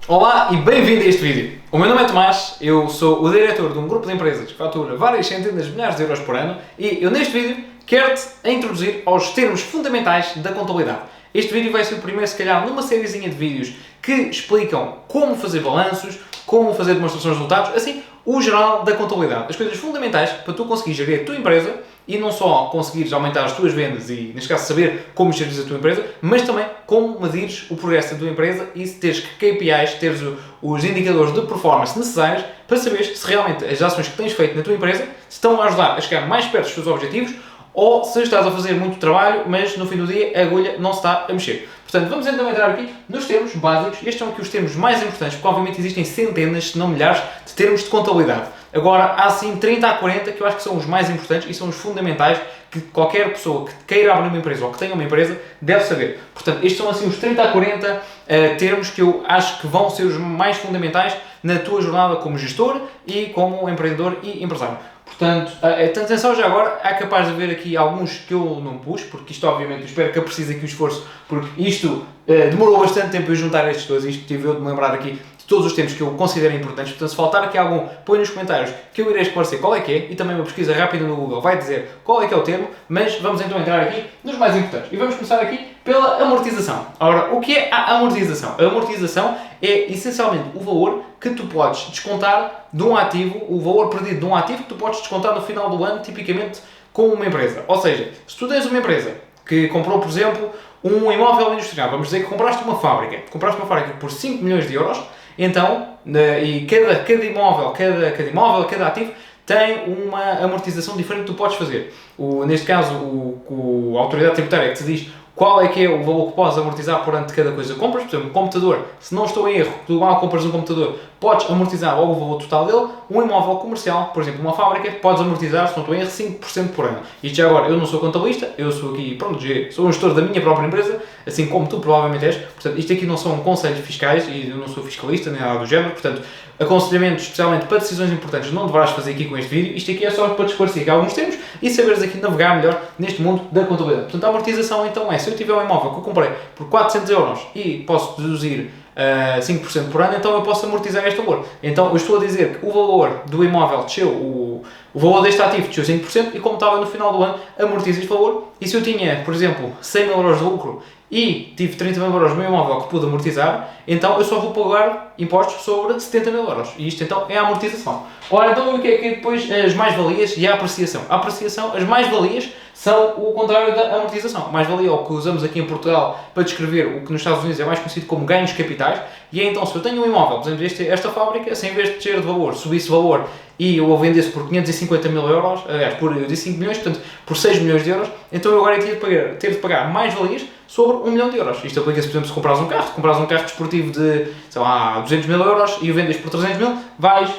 Olá e bem-vindo a este vídeo. O meu nome é Tomás, eu sou o diretor de um grupo de empresas que fatura várias centenas de milhares de euros por ano e eu neste vídeo quero-te introduzir aos termos fundamentais da contabilidade. Este vídeo vai ser o primeiro, se calhar, numa sériezinha de vídeos que explicam como fazer balanços, como fazer demonstrações de resultados, assim, o geral da contabilidade. As coisas fundamentais para tu conseguires gerir a tua empresa e não só conseguires aumentar as tuas vendas e, neste caso, saber como gerir a tua empresa, mas também como medires o progresso da tua empresa e se teres KPIs, teres os indicadores de performance necessários para saberes se realmente as ações que tens feito na tua empresa te estão a ajudar a chegar mais perto dos teus objetivos ou se estás a fazer muito trabalho, mas no fim do dia a agulha não se está a mexer. Portanto, vamos então entrar aqui nos termos básicos. Estes são aqui os termos mais importantes, porque obviamente existem centenas, se não milhares, de termos de contabilidade. Agora, há sim 30 a 40 que eu acho que são os mais importantes e são os fundamentais que qualquer pessoa que queira abrir uma empresa ou que tenha uma empresa deve saber. Portanto, estes são assim os 30 a 40 termos que eu acho que vão ser os mais fundamentais na tua jornada como gestor e como empreendedor e empresário. Portanto, atenção já agora, é capaz de haver aqui alguns que eu não pus, porque isto obviamente eu espero que precise aqui o esforço, porque isto demorou bastante tempo a juntar estes dois, isto tive eu de me lembrar aqui de todos os termos que eu considero importantes, portanto se faltar aqui algum, põe nos comentários que eu irei esclarecer qual é que é, e também uma pesquisa rápida no Google vai dizer qual é que é o termo, mas vamos então entrar aqui nos mais importantes. E vamos começar aqui pela amortização. Ora, o que é a amortização? A amortização é essencialmente o valor que tu podes descontar de um ativo, o valor perdido de um ativo que tu podes descontar no final do ano, tipicamente com uma empresa. Ou seja, se tu tens uma empresa que comprou, por exemplo, um imóvel industrial, vamos dizer que compraste uma fábrica por 5 milhões de euros, então, e cada imóvel, cada ativo tem uma amortização diferente que tu podes fazer. Neste caso, a autoridade tributária que te diz qual é que é o valor que podes amortizar por ano de cada coisa que compras. Por exemplo, um computador, se não estou em erro, tu mal compras um computador, podes amortizar logo o valor total dele. Um imóvel comercial, por exemplo, uma fábrica, podes amortizar, se não estou em erro, 5% por ano. Isto já agora, eu não sou contabilista, eu sou aqui, pronto, sou um gestor da minha própria empresa, assim como tu provavelmente és. Portanto, isto aqui não são conselhos fiscais e eu não sou fiscalista nem nada do género, portanto, aconselhamento especialmente para decisões importantes não deverás fazer aqui com este vídeo. Isto aqui é só para te esclarecer aqui alguns termos e saberes aqui navegar melhor neste mundo da contabilidade. Portanto, a amortização então é, se eu tiver um imóvel que eu comprei por 400 euros e posso deduzir 5% por ano, então eu posso amortizar este valor. Então eu estou a dizer que o valor do imóvel desceu, o valor deste ativo desceu 5% e como estava no final do ano, amortizo este valor. E se eu tinha, por exemplo, 100 mil euros de lucro e tive 30 mil euros no meu imóvel que pude amortizar, então eu só vou pagar impostos sobre 70 mil euros. E isto então é a amortização. Ora, então o que é que depois as mais-valias e a apreciação? A apreciação, as mais-valias são o contrário da amortização. Mais-valia é o que usamos aqui em Portugal para descrever o que nos Estados Unidos é mais conhecido como ganhos capitais. E é então, se eu tenho um imóvel, por exemplo, esta fábrica, se em vez de descer de valor, subisse de valor e eu a vendesse por 550 mil euros, aliás, eu disse 5 milhões, portanto, por 6 milhões de euros, então eu agora ia ter de pagar mais-valias sobre 1 milhão de euros. Isto aplica-se, por exemplo, se comprares um carro desportivo de, sei lá, 200 mil euros e o vendes por 300 mil,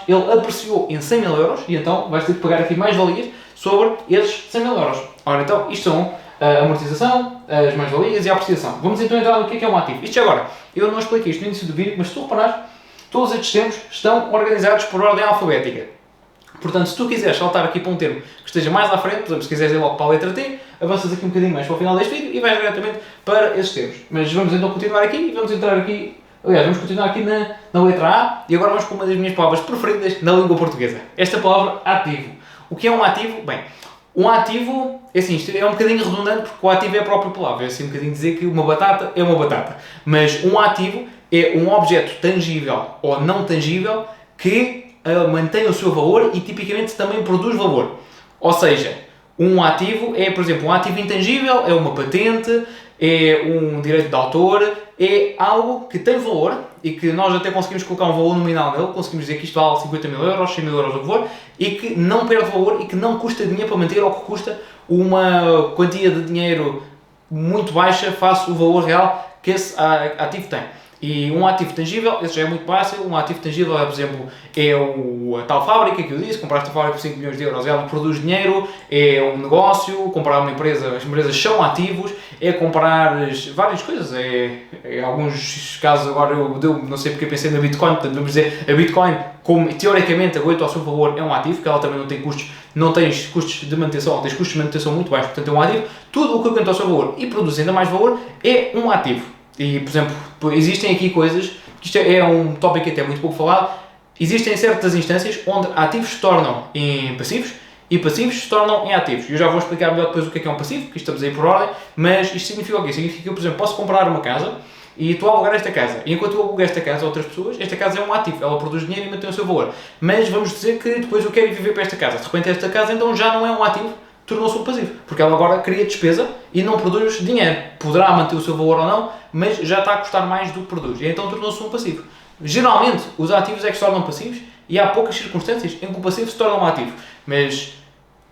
ele apreciou em 100 mil euros e então vais ter de pagar aqui mais-valias sobre esses 100 mil euros. Ora, então, isto são a amortização, as mais-valias e a apreciação. Vamos então entrar no que é um ativo. Isto agora, eu não expliquei isto no início do vídeo, mas se tu reparares, todos estes termos estão organizados por ordem alfabética. Portanto, se tu quiseres saltar aqui para um termo que esteja mais à frente, por exemplo, se quiseres ir logo para a letra T, avanças aqui um bocadinho mais para o final deste vídeo e vais diretamente para esses termos. Mas vamos então continuar aqui e vamos entrar aqui, aliás, vamos continuar aqui na letra A e agora vamos para uma das minhas palavras preferidas na língua portuguesa. Esta palavra, ativo. O que é um ativo? Bem, um ativo, é assim, isto é um bocadinho redundante porque o ativo é a própria palavra, é assim um bocadinho dizer que uma batata é uma batata. Mas um ativo é um objeto tangível ou não tangível que mantém o seu valor e tipicamente também produz valor. Ou seja, um ativo é, por exemplo, um ativo intangível, é uma patente, é um direito de autor, é algo que tem valor e que nós até conseguimos colocar um valor nominal nele, conseguimos dizer que isto vale 50 mil euros, 100 mil euros, o que for, e que não perde valor e que não custa dinheiro para manter ou que custa uma quantia de dinheiro muito baixa face o valor real que esse ativo tem. E um ativo tangível, esse já é muito fácil. Um ativo tangível é, por exemplo, a tal fábrica que eu disse, compraste a fábrica por 5 milhões de euros, ela produz dinheiro, é um negócio, comprar uma empresa, as empresas são ativos, é comprar várias coisas, alguns casos agora eu não sei porque eu pensei na Bitcoin, portanto vamos dizer, a Bitcoin, como teoricamente aguenta ao seu favor, é um ativo, porque ela também não tem custos, não tens custos de manutenção, tens custos de manutenção muito baixos, portanto é um ativo, tudo o que aguenta ao seu valor e produz ainda mais valor é um ativo. E, por exemplo, existem aqui coisas que que isto é um tópico até muito pouco falado, existem certas instâncias onde ativos se tornam em passivos e passivos se tornam em ativos. Eu já vou explicar melhor depois o que é um passivo, que estamos aí por ordem, mas isto significa o quê? Significa que eu, por exemplo, posso comprar uma casa e estou a alugar esta casa. E enquanto eu alugo esta casa a outras pessoas, esta casa é um ativo, ela produz dinheiro e mantém o seu valor. Mas vamos dizer que depois eu quero ir viver para esta casa. De repente esta casa então já não é um ativo, tornou-se um passivo. Porque ela agora cria despesa e não produz dinheiro. Poderá manter o seu valor ou não, mas já está a custar mais do que produz. E então tornou-se um passivo. Geralmente, os ativos é que se tornam passivos e há poucas circunstâncias em que o passivo se torna um ativo. Mas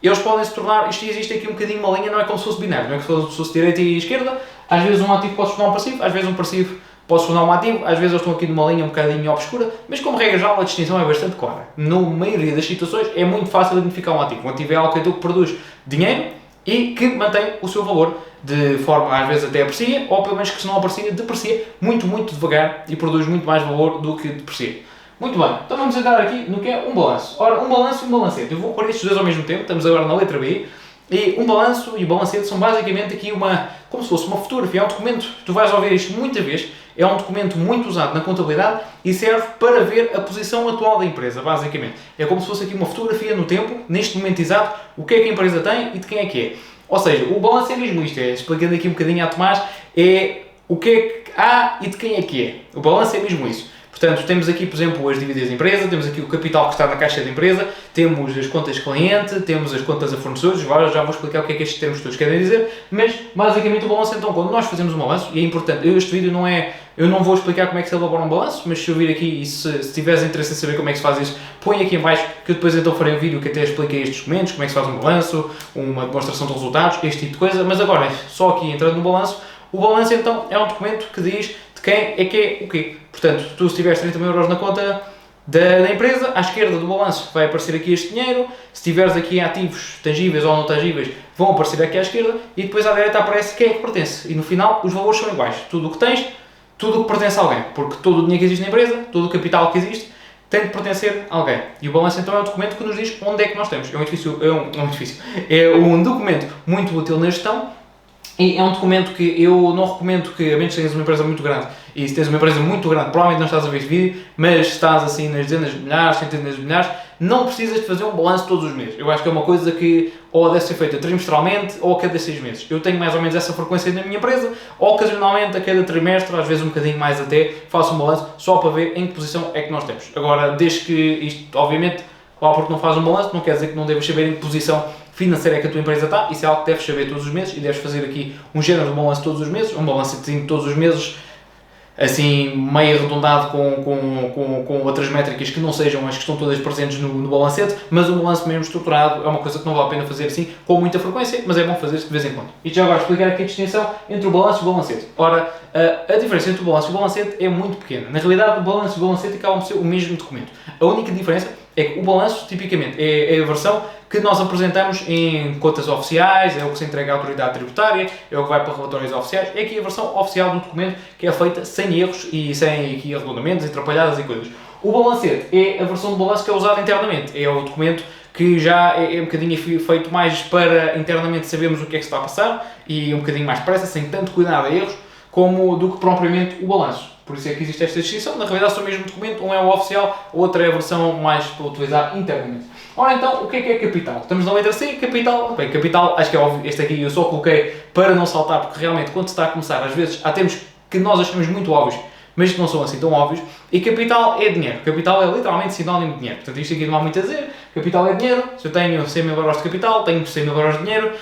eles podem se tornar, isto existe aqui um bocadinho uma linha, não é como se fosse binário, não é como se fosse direita e esquerda. Às vezes um ativo pode se tornar um passivo, às vezes um passivo pode se tornar um ativo, às vezes eles estão aqui numa linha um bocadinho obscura, mas como regra geral a distinção é bastante clara. Na maioria das situações é muito fácil identificar um ativo. Um ativo é algo que produz dinheiro e que mantém o seu valor de forma, às vezes até aprecia, ou pelo menos que se não aprecia, deprecia muito, muito devagar e produz muito mais valor do que deprecia. Muito bem, então vamos entrar aqui no que é um balanço. Ora, um balanço e um balancete. Eu vou pôr estes dois ao mesmo tempo, estamos agora na letra B, e um balanço e o balancete são basicamente aqui como se fosse uma fotografia, é um documento, tu vais ouvir isto muita vez, é um documento muito usado na contabilidade e serve para ver a posição atual da empresa, basicamente. É como se fosse aqui uma fotografia no tempo, neste momento exato, o que é que a empresa tem e de quem é que é. Ou seja, o balanço é mesmo isto, explicando aqui um bocadinho a Tomás, é o que é que há e de quem é que é. O balanço é mesmo isso. Portanto, temos aqui, por exemplo, as dívidas da empresa, temos aqui o capital que está na caixa da empresa, temos as contas cliente, temos as contas a fornecedores, já vou explicar o que é que estes termos todos querem dizer, mas basicamente o balanço, então, quando nós fazemos um balanço, e é importante, este vídeo não é, eu não vou explicar como é que se elabora um balanço, mas se eu vir aqui e se tiveres interesse em saber como é que se faz isso, põe aqui em baixo, que eu depois então farei um vídeo que até expliquei estes documentos, como é que se faz um balanço, uma demonstração de resultados, este tipo de coisa, mas agora, só aqui entrando no balanço, o balanço então é um documento que diz de quem é que é o quê. Portanto, tu se tiveres 30 mil euros na conta da empresa, à esquerda do balanço vai aparecer aqui este dinheiro, se tiveres aqui ativos tangíveis ou não tangíveis, vão aparecer aqui à esquerda, e depois à direita aparece quem é que pertence. E no final os valores são iguais. Tudo o que tens, tudo o que pertence a alguém. Porque todo o dinheiro que existe na empresa, todo o capital que existe, tem de pertencer a alguém. E o balanço então é um documento que nos diz onde é que nós temos. É um documento muito útil na gestão. E é um documento que eu não recomendo que, a menos que tenhas uma empresa muito grande, e se tens uma empresa muito grande, provavelmente não estás a ver este vídeo, mas estás assim nas dezenas de milhares, centenas de milhares, não precisas de fazer um balanço todos os meses. Eu acho que é uma coisa que ou deve ser feita trimestralmente ou a cada 6 meses. Eu tenho mais ou menos essa frequência na minha empresa, ou ocasionalmente a cada trimestre, às vezes um bocadinho mais até, faço um balanço só para ver em que posição é que nós temos. Agora, desde que isto, obviamente, lá porque não faz um balanço, não quer dizer que não deves saber em que posição financeira é que a tua empresa está, isso é algo que deves saber todos os meses e deves fazer aqui um género de balanço todos os meses, um balanço todos os meses, assim, meio arredondado com outras métricas que não sejam as que estão todas presentes no balancete, mas um balanço mesmo estruturado é uma coisa que não vale a pena fazer assim com muita frequência, mas é bom fazer-se de vez em quando. E já agora explicar aqui a distinção entre o balanço e o balancete. Ora, a diferença entre o balanço e o balancete é muito pequena. Na realidade, o balanço e o balancete acabam por ser o mesmo documento. A única diferença é que o balanço, tipicamente, é a versão que nós apresentamos em contas oficiais, é o que se entrega à autoridade tributária, é o que vai para relatórios oficiais, é aqui a versão oficial do documento que é feita sem erros e sem aqui arredondamentos, atrapalhadas e coisas. O balancete é a versão do balanço que é usada internamente, é o documento que já é um bocadinho feito mais para internamente sabermos o que é que se está a passar e um bocadinho mais depressa, sem tanto cuidado a erros, como do que propriamente o balanço. Por isso é que existe esta distinção. Na realidade, são o mesmo documento, um é o oficial, o outro é a versão mais para utilizar internamente. Ora então, o que é capital? Estamos na letra C, capital. Bem, capital, acho que é óbvio, este aqui eu só coloquei para não saltar, porque realmente quando se está a começar, às vezes há termos que nós achamos muito óbvios, mas que não são assim tão óbvios, e capital é dinheiro. Capital é literalmente sinónimo de dinheiro. Portanto, isto aqui não há muito a dizer. Capital é dinheiro. Se eu tenho 100 mil euros de capital, tenho 100 mil euros de dinheiro.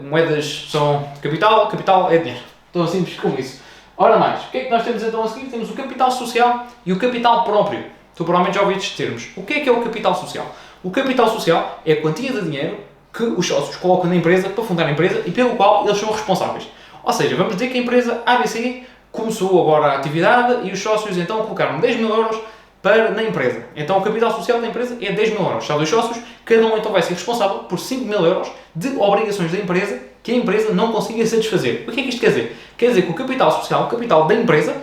Moedas são capital, capital é dinheiro. Tão simples como isso. Ora mais, o que é que nós temos então a seguir? Temos o capital social e o capital próprio. Tu provavelmente já ouvi estes termos. O que é o capital social? O capital social é a quantia de dinheiro que os sócios colocam na empresa para fundar a empresa e pelo qual eles são responsáveis. Ou seja, vamos dizer que a empresa ABC começou agora a atividade e os sócios então colocaram 10 mil euros na empresa. Então o capital social da empresa é 10 mil euros. São dois sócios, cada um então vai ser responsável por 5 mil euros de obrigações da empresa que a empresa não consiga satisfazer. O que é que isto quer dizer? Quer dizer que o capital social, o capital da empresa,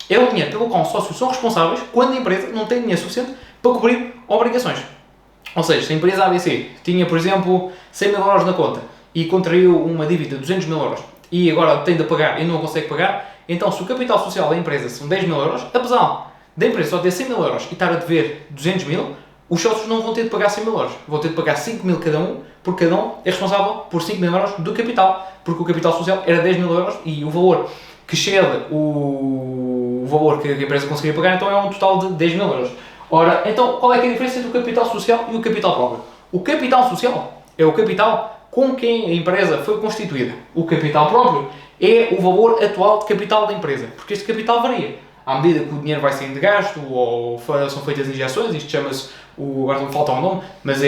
é o dinheiro pelo qual os sócios são responsáveis quando a empresa não tem dinheiro suficiente para cobrir obrigações. Ou seja, se a empresa ABC tinha, por exemplo, 100 mil euros na conta e contraiu uma dívida de 200 mil euros e agora tem de pagar e não consegue pagar, então se o capital social da empresa são 10 mil euros, apesar da empresa só ter 100 mil euros e estar a dever 200 mil, os sócios não vão ter de pagar 100 mil euros. Vão ter de pagar 5 mil cada um, porque cada um é responsável por 5 mil euros do capital. Porque o capital social era 10 mil euros e o valor que excede o valor que a empresa conseguiria pagar, então é um total de 10 mil euros. Ora, então qual é, que é a diferença entre o capital social e o capital próprio? O capital social é o capital com que a empresa foi constituída. O capital próprio é o valor atual de capital da empresa, porque este capital varia. À medida que o dinheiro vai sendo gasto ou são feitas injeções, isto chama-se, agora não me falta o nome, mas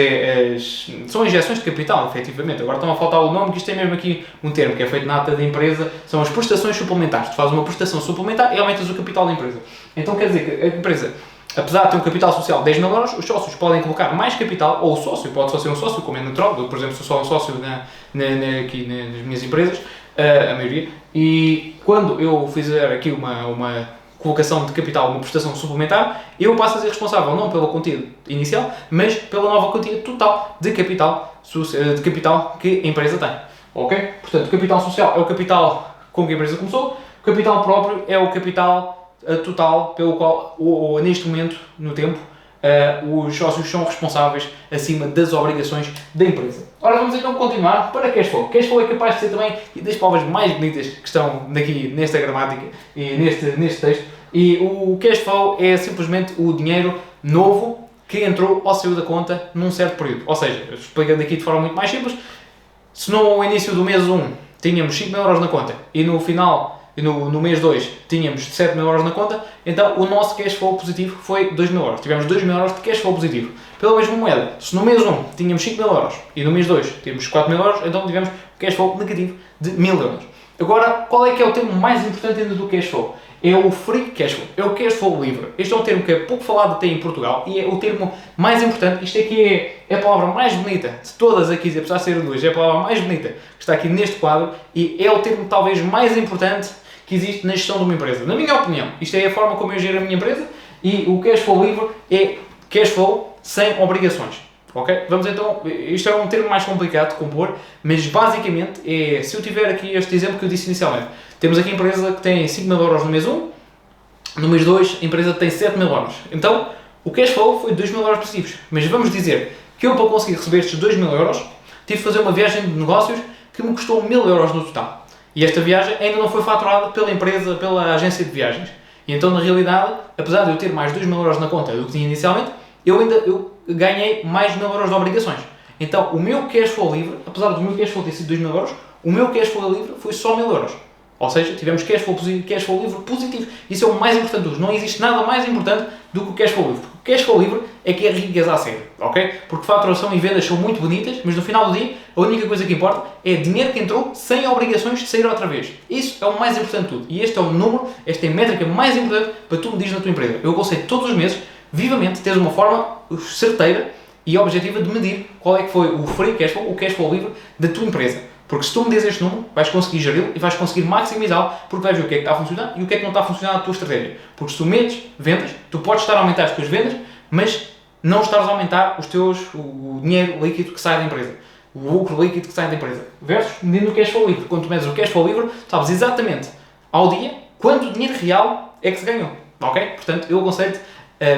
são injeções de capital, efetivamente. Agora estão a faltar o nome, que isto é mesmo aqui um termo que é feito na ata da empresa, são as prestações suplementares. Tu fazes uma prestação suplementar e aumentas o capital da empresa. Então quer dizer que a empresa, apesar de ter um capital social de 10 mil euros, os sócios podem colocar mais capital, ou o sócio, pode só ser um sócio, como é natural. Eu, por exemplo, sou só um sócio aqui nas minhas empresas, a maioria, e quando eu fizer aqui uma colocação de capital, uma prestação suplementar, eu passo a ser responsável não pela quantia inicial, mas pela nova quantia total de capital que a empresa tem. Ok? Portanto, o capital social é o capital com que a empresa começou, o capital próprio é o capital total pelo qual, neste momento, no tempo, os sócios são responsáveis acima das obrigações da empresa. Ora, vamos então continuar para cash flow. Cash flow é capaz de ser também das palavras mais bonitas que estão aqui nesta gramática e neste texto. E o cash flow é simplesmente o dinheiro novo que entrou ou saiu da conta num certo período. Ou seja, explicando aqui de forma muito mais simples, se no início do mês 1 tínhamos 5 mil euros na conta e no final, no mês 2, tínhamos 7 mil euros na conta, então o nosso cash flow positivo foi 2 mil euros. Tivemos 2 mil euros de cash flow positivo. Pela mesma moeda, se no mês 1 tínhamos 5 mil euros e no mês 2 tínhamos 4 mil euros, então tivemos cash flow negativo de 1000 euros. Agora, qual é que é o termo mais importante ainda do cash flow? É o free cash flow, é o cash flow livre. Este é um termo que é pouco falado até em Portugal e é o termo mais importante. Isto aqui é a palavra mais bonita de todas aqui, apesar de ser duas, é a palavra mais bonita que está aqui neste quadro e é o termo talvez mais importante que existe na gestão de uma empresa. Na minha opinião, isto é a forma como eu gero a minha empresa e o cash flow livre é cash flow sem obrigações. Ok? Vamos então, isto é um termo mais complicado de compor, mas basicamente é, se eu tiver aqui este exemplo que eu disse inicialmente, temos aqui a empresa que tem 5 mil euros no mês 1, no mês 2 a empresa tem 7 mil euros. Então, o cash flow foi 2 mil euros positivos, mas vamos dizer que eu para conseguir receber estes 2 mil euros, tive de fazer uma viagem de negócios que me custou 1000 euros no total. E esta viagem ainda não foi faturada pela empresa, pela agência de viagens. E então, na realidade, apesar de eu ter mais 2 mil euros na conta do que tinha inicialmente, eu ganhei mais 1000 euros de obrigações. Então, o meu cash flow livre, apesar do meu cash flow ter sido 2 mil euros, o meu cash flow livre foi só 1000 euros. Ou seja, tivemos cash flow livre positivo. Isso é o mais importante de tudo. Não existe nada mais importante do que o cash flow livre. O cash flow livre é que é riqueza a sério, ok? Porque faturação e vendas são muito bonitas, mas no final do dia, a única coisa que importa é dinheiro que entrou sem obrigações de sair outra vez. Isso é o mais importante de tudo. E este é o número, esta é a métrica mais importante para tu medir na tua empresa. Eu aconselho todos os meses, vivamente, teres uma forma certeira e objetiva de medir qual é que foi o free cash flow, o cash flow livre da tua empresa. Porque se tu me dizes este número, vais conseguir geri-lo e vais conseguir maximizá-lo, porque vais ver o que é que está a funcionar e o que é que não está a funcionar na tua estratégia. Porque se tu metes vendas, tu podes estar a aumentar as tuas vendas, mas não estás a aumentar o dinheiro líquido que sai da empresa. O lucro líquido que sai da empresa. Versus medindo o cash flow livre. Quando tu medes o cash flow livre, sabes exatamente ao dia quanto dinheiro real é que se ganhou. Ok? Portanto, eu aconselho-te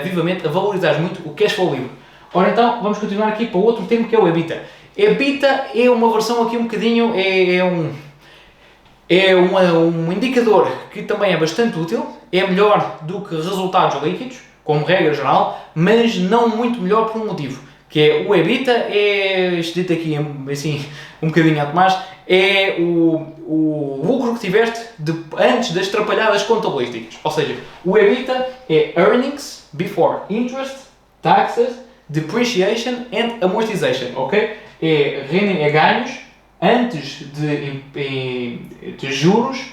vivamente a valorizar muito o cash flow livre. Ora então, vamos continuar aqui para outro termo que é o EBITDA. EBITDA é uma versão aqui um bocadinho, um indicador que também é bastante útil, é melhor do que resultados líquidos, como regra geral, mas não muito melhor por um motivo, que é o EBITDA, isto dito aqui assim um bocadinho a Tomás, é o lucro que tiveste antes das trapalhadas contabilísticas. Ou seja, o EBITDA é Earnings Before Interest, Taxes, Depreciation and Amortization, ok? É ganhos antes de juros,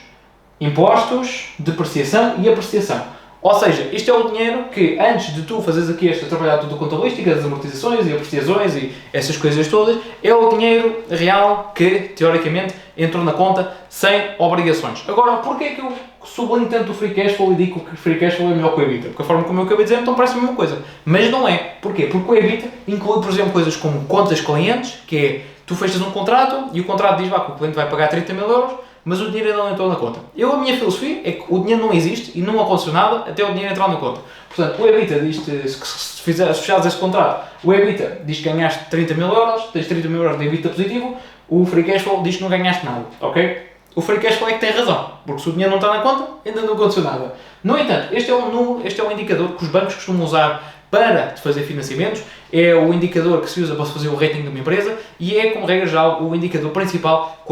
impostos, depreciação e apreciação. Ou seja, isto é o dinheiro que antes de tu fazeres aqui esta trabalhada tudo contabilística, as amortizações e apreciações e essas coisas todas, é o dinheiro real que, teoricamente, entrou na conta sem obrigações. Agora, porquê é que eu sublinho tanto o free cash flow e digo que o free cash flow é melhor que o EBITDA? Porque a forma como eu acabei de dizer, então parece a mesma coisa. Mas não é. Porquê? Porque o EBITDA inclui, por exemplo, coisas como contas clientes, que é, tu fechas um contrato e o contrato diz que o cliente vai pagar 30 mil euros, mas o dinheiro ainda não entrou na conta. A minha filosofia é que o dinheiro não existe e não aconteceu nada até o dinheiro entrar na conta. Portanto, o EBITDA diz-te, se fechares este contrato, o EBITDA diz que ganhaste 30 mil euros, tens 30 mil euros de EBITDA positivo, o Free Cash Flow diz que não ganhaste nada, ok? O Free Cash Flow é que tem razão, porque se o dinheiro não está na conta, ainda não aconteceu nada. No entanto, este é um número, este é um indicador que os bancos costumam usar para fazer financiamentos, é o indicador que se usa para fazer o rating de uma empresa e é, como regra geral, o indicador principal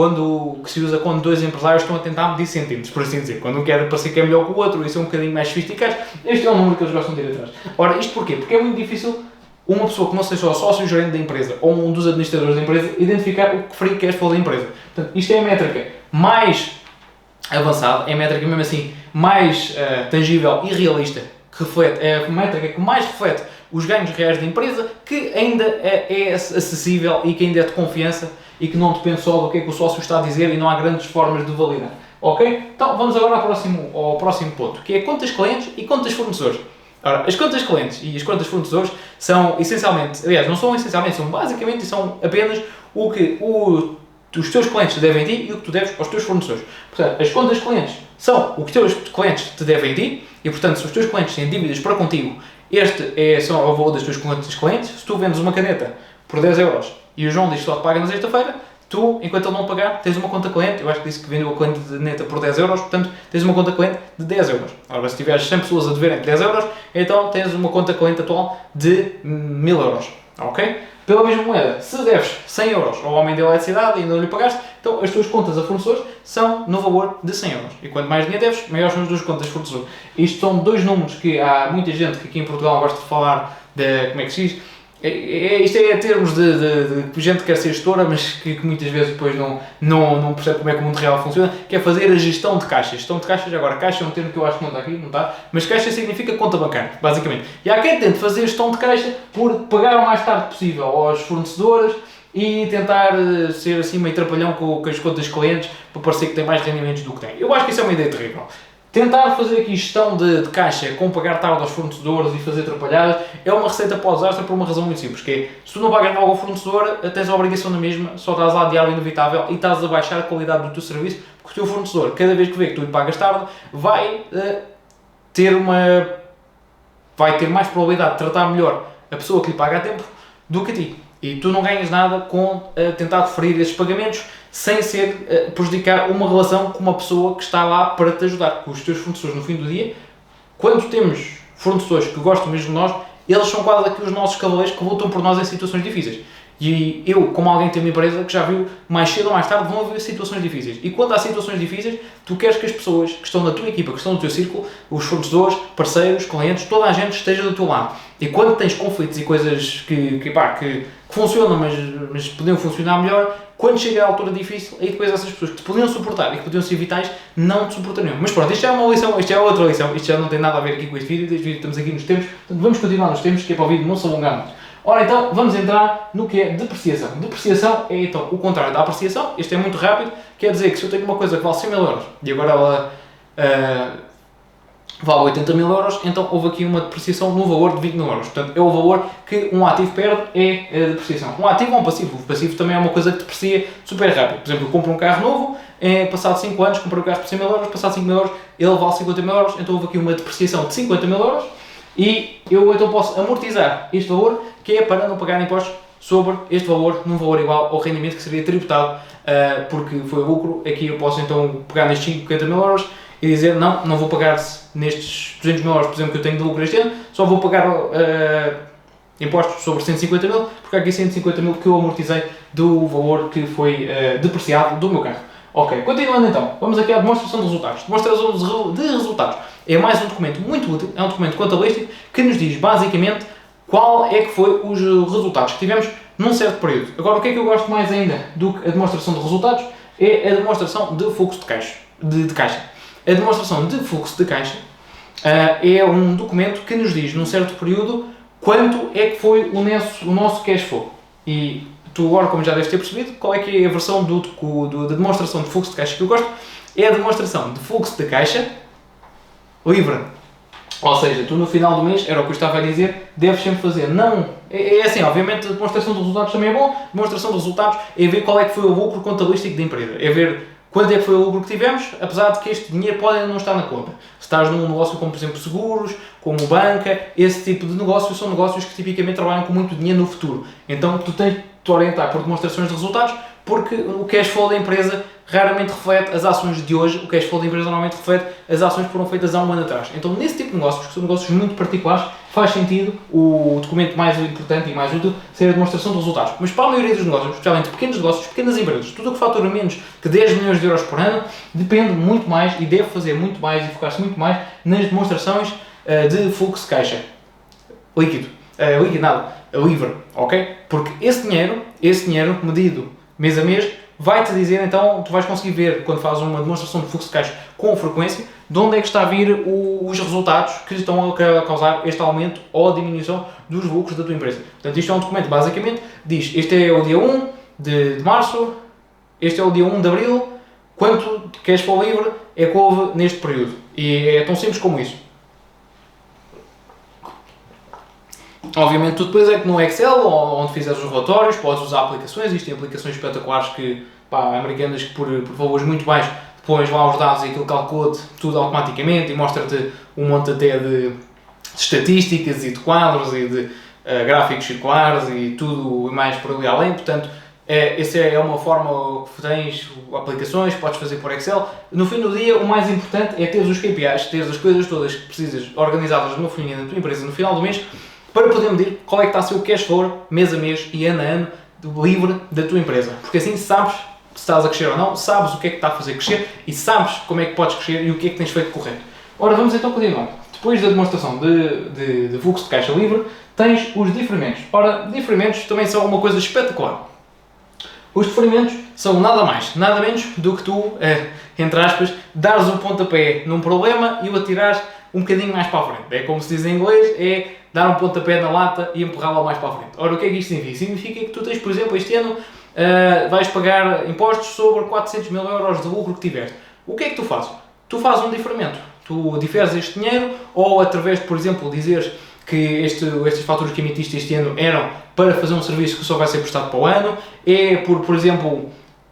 que se usa quando dois empresários estão a tentar medir centímetros, por assim dizer. Quando um quer parecer que é melhor que o outro e são um bocadinho mais sofisticados, este é o número que eles gostam de ir atrás. Ora, isto porquê? Porque é muito difícil uma pessoa que não seja só sócio-gerente da empresa ou um dos administradores da empresa identificar o que Free Cash Flow da empresa. Portanto, isto é a métrica mais avançada, é a métrica mesmo assim mais tangível e realista, que reflete, é a métrica que mais reflete os ganhos reais da empresa, que ainda é acessível e que ainda é de confiança e que não depende só do que é que o sócio está a dizer e não há grandes formas de validar. Ok? Então vamos agora ao próximo ponto, que é contas clientes e contas fornecedores. Ora, as contas clientes e as contas fornecedores são essencialmente, aliás, não são essencialmente, são basicamente e são apenas o que os teus clientes te devem a ti e o que tu deves aos teus fornecedores. Portanto, as contas clientes são o que os teus clientes te devem a ti e, portanto, se os teus clientes têm dívidas para contigo, são o valor das tuas contas clientes. Se tu vendes uma caneta por 10 euros e o João diz que só te paga na sexta-feira, tu, enquanto ele não pagar, tens uma conta cliente, eu acho que disse que vendeu a cliente de caneta por 10 euros, portanto, tens uma conta cliente de 10 euros. Ora, se tiveres 100 pessoas a deverem 10 euros, então tens uma conta cliente atual de 1000 euros. Ok? Pela mesma moeda, se deves 100 euros ao homem da eletricidade e ainda não lhe pagaste, então as tuas contas a fornecedores são no valor de 100 euros. E quanto mais dinheiro deves, maiores são as tuas contas a fornecedores. Isto são dois números que há muita gente que aqui em Portugal gosta de falar de, como é que se diz? Isto é termos de gente que quer ser gestora, mas que muitas vezes depois não percebe como é que o mundo real funciona, que é fazer a gestão de caixas. Gestão de caixas, agora, caixa é um termo que eu acho que não está aqui, não está, mas caixa significa conta bancária, basicamente. E há quem tente fazer gestão de caixa por pagar o mais tarde possível aos fornecedores e tentar ser assim meio trapalhão com as contas clientes para parecer que tem mais rendimentos do que tem. Eu acho que isso é uma ideia terrível. Tentar fazer aqui gestão de caixa com pagar tarde aos fornecedores e fazer atrapalhadas é uma receita para o desastre por uma razão muito simples, que é, se tu não pagas logo ao fornecedor, tens a obrigação da mesma, só estás lá a adiar o inevitável e estás a baixar a qualidade do teu serviço, porque o teu fornecedor, cada vez que vê que tu lhe pagas tarde, vai ter mais probabilidade de tratar melhor a pessoa que lhe paga a tempo do que a ti. E tu não ganhas nada com tentar deferir esses pagamentos sem ser prejudicar uma relação com uma pessoa que está lá para te ajudar. Com os teus fornecedores no fim do dia, quando temos fornecedores que gostam mesmo de nós, eles são quase aqui os nossos cavaleiros que lutam por nós em situações difíceis. E eu, como alguém que tem uma empresa, que já viu, mais cedo ou mais tarde vão haver situações difíceis. E quando há situações difíceis, tu queres que as pessoas que estão na tua equipa, que estão no teu círculo, os fornecedores, parceiros, clientes, toda a gente esteja do teu lado. E quando tens conflitos e coisas que funcionam, mas podiam funcionar melhor, quando chega à altura difícil, aí depois essas pessoas que te podiam suportar e que podiam ser vitais, não te suportariam. Mas pronto, isto já é uma lição, isto já é outra lição, isto já não tem nada a ver aqui com este vídeo estamos aqui nos tempos, portanto vamos continuar nos tempos, que é para o vídeo não se alongar muito. Ora então, vamos entrar no que é depreciação. Depreciação é então o contrário da apreciação, este é muito rápido, quer dizer que se eu tenho uma coisa que vale 100 mil euros e agora ela vale 80 mil euros, então houve aqui uma depreciação no valor de 20 mil euros. Portanto, é o valor que um ativo perde, é a depreciação. Um ativo ou um passivo. O passivo também é uma coisa que deprecia super rápido. Por exemplo, eu compro um carro novo, passado 5 anos, comprei o carro por 100 mil euros, passado 5 mil euros, ele vale 50 mil euros, então houve aqui uma depreciação de 50 mil euros e eu então posso amortizar este valor, que é para não pagar impostos sobre este valor, num valor igual ao rendimento que seria tributado, porque foi lucro. Aqui eu posso então pegar nestes 50 mil euros e dizer, não vou pagar nestes 200 mil euros, por exemplo, que eu tenho de lucro este ano, só vou pagar impostos sobre 150 mil, porque há aqui 150 mil que eu amortizei do valor que foi depreciado do meu carro. Ok, continuando então, vamos aqui à demonstração de resultados. Demonstração de resultados é mais um documento muito útil, é um documento contabilístico que nos diz basicamente qual é que foi os resultados que tivemos num certo período. Agora, o que é que eu gosto mais ainda do que a demonstração de resultados é a demonstração de fluxo de caixa. A demonstração de fluxo de caixa é um documento que nos diz, num certo período, quanto é que foi o nosso cash flow. E tu agora, como já deves ter percebido, qual é que é a versão da demonstração de fluxo de caixa que eu gosto? É a demonstração de fluxo de caixa livre. Ou seja, tu no final do mês, era o que eu estava a dizer, deves sempre fazer. Não, é assim, obviamente a demonstração de resultados também é bom, a demonstração de resultados é ver qual é que foi o lucro contabilístico da empresa, é ver quanto é que foi o lucro que tivemos, apesar de que este dinheiro pode ainda não estar na conta. Se estás num negócio como, por exemplo, seguros, como banca, esse tipo de negócios são negócios que tipicamente trabalham com muito dinheiro no futuro. Então tu tens de te orientar por demonstrações de resultados, porque o cash flow da empresa raramente reflete as ações de hoje, o cash flow da empresa normalmente reflete as ações que foram feitas há um ano atrás. Então, nesse tipo de negócios, que são negócios muito particulares, faz sentido o documento mais importante e mais útil ser a demonstração de resultados. Mas para a maioria dos negócios, especialmente pequenos negócios, pequenas empresas, tudo o que fatura menos que 10 milhões de euros por ano, depende muito mais e deve fazer muito mais e focar-se muito mais nas demonstrações de fluxo de caixa líquido. Líquido nada, livre, ok? Porque esse dinheiro medido mês a mês, vai-te dizer, então, tu vais conseguir ver, quando fazes uma demonstração de fluxo de caixa com frequência, de onde é que está a vir os resultados que estão a causar este aumento ou a diminuição dos lucros da tua empresa. Portanto, isto é um documento, basicamente, diz, este é o dia 1 de março, este é o dia 1 de abril, quanto cash flow livre é que houve neste período. E é tão simples como isso. Obviamente, tu depois é que no Excel, onde fizeres os relatórios, podes usar aplicações. Existem aplicações espetaculares que, americanas, que por valores muito baixos, pões lá os dados e aquilo calcula-te tudo automaticamente e mostra-te um monte até de estatísticas e de quadros e de gráficos circulares e tudo mais por ali além. Portanto, essa é uma forma que tens aplicações, podes fazer por Excel. No fim do dia, o mais importante é teres os KPIs, teres as coisas todas que precisas organizadas numa folhinha da tua empresa no final do mês, para poder medir qual é que está a ser o cash flow mês a mês e ano a ano livre da tua empresa. Porque assim sabes se estás a crescer ou não, sabes o que é que está a fazer crescer e sabes como é que podes crescer e o que é que tens feito correto. Ora, vamos então continuar. Depois da demonstração de fluxo de caixa livre, tens os diferimentos. Ora, diferimentos também são uma coisa espetacular. Os diferimentos são nada mais, nada menos do que tu, entre aspas, dares um pontapé num problema e o atirares um bocadinho mais para a frente. É como se diz em inglês, é dar um pontapé na lata e empurrá-la mais para a frente. Ora, o que é que isto significa? Significa que tu tens, por exemplo, este ano vais pagar impostos sobre 400 mil euros de lucro que tiveste. O que é que tu fazes? Tu fazes um diferimento. Tu diferes este dinheiro ou através de, por exemplo, dizeres que estas faturas que emitiste este ano eram para fazer um serviço que só vai ser prestado para o ano, é por exemplo,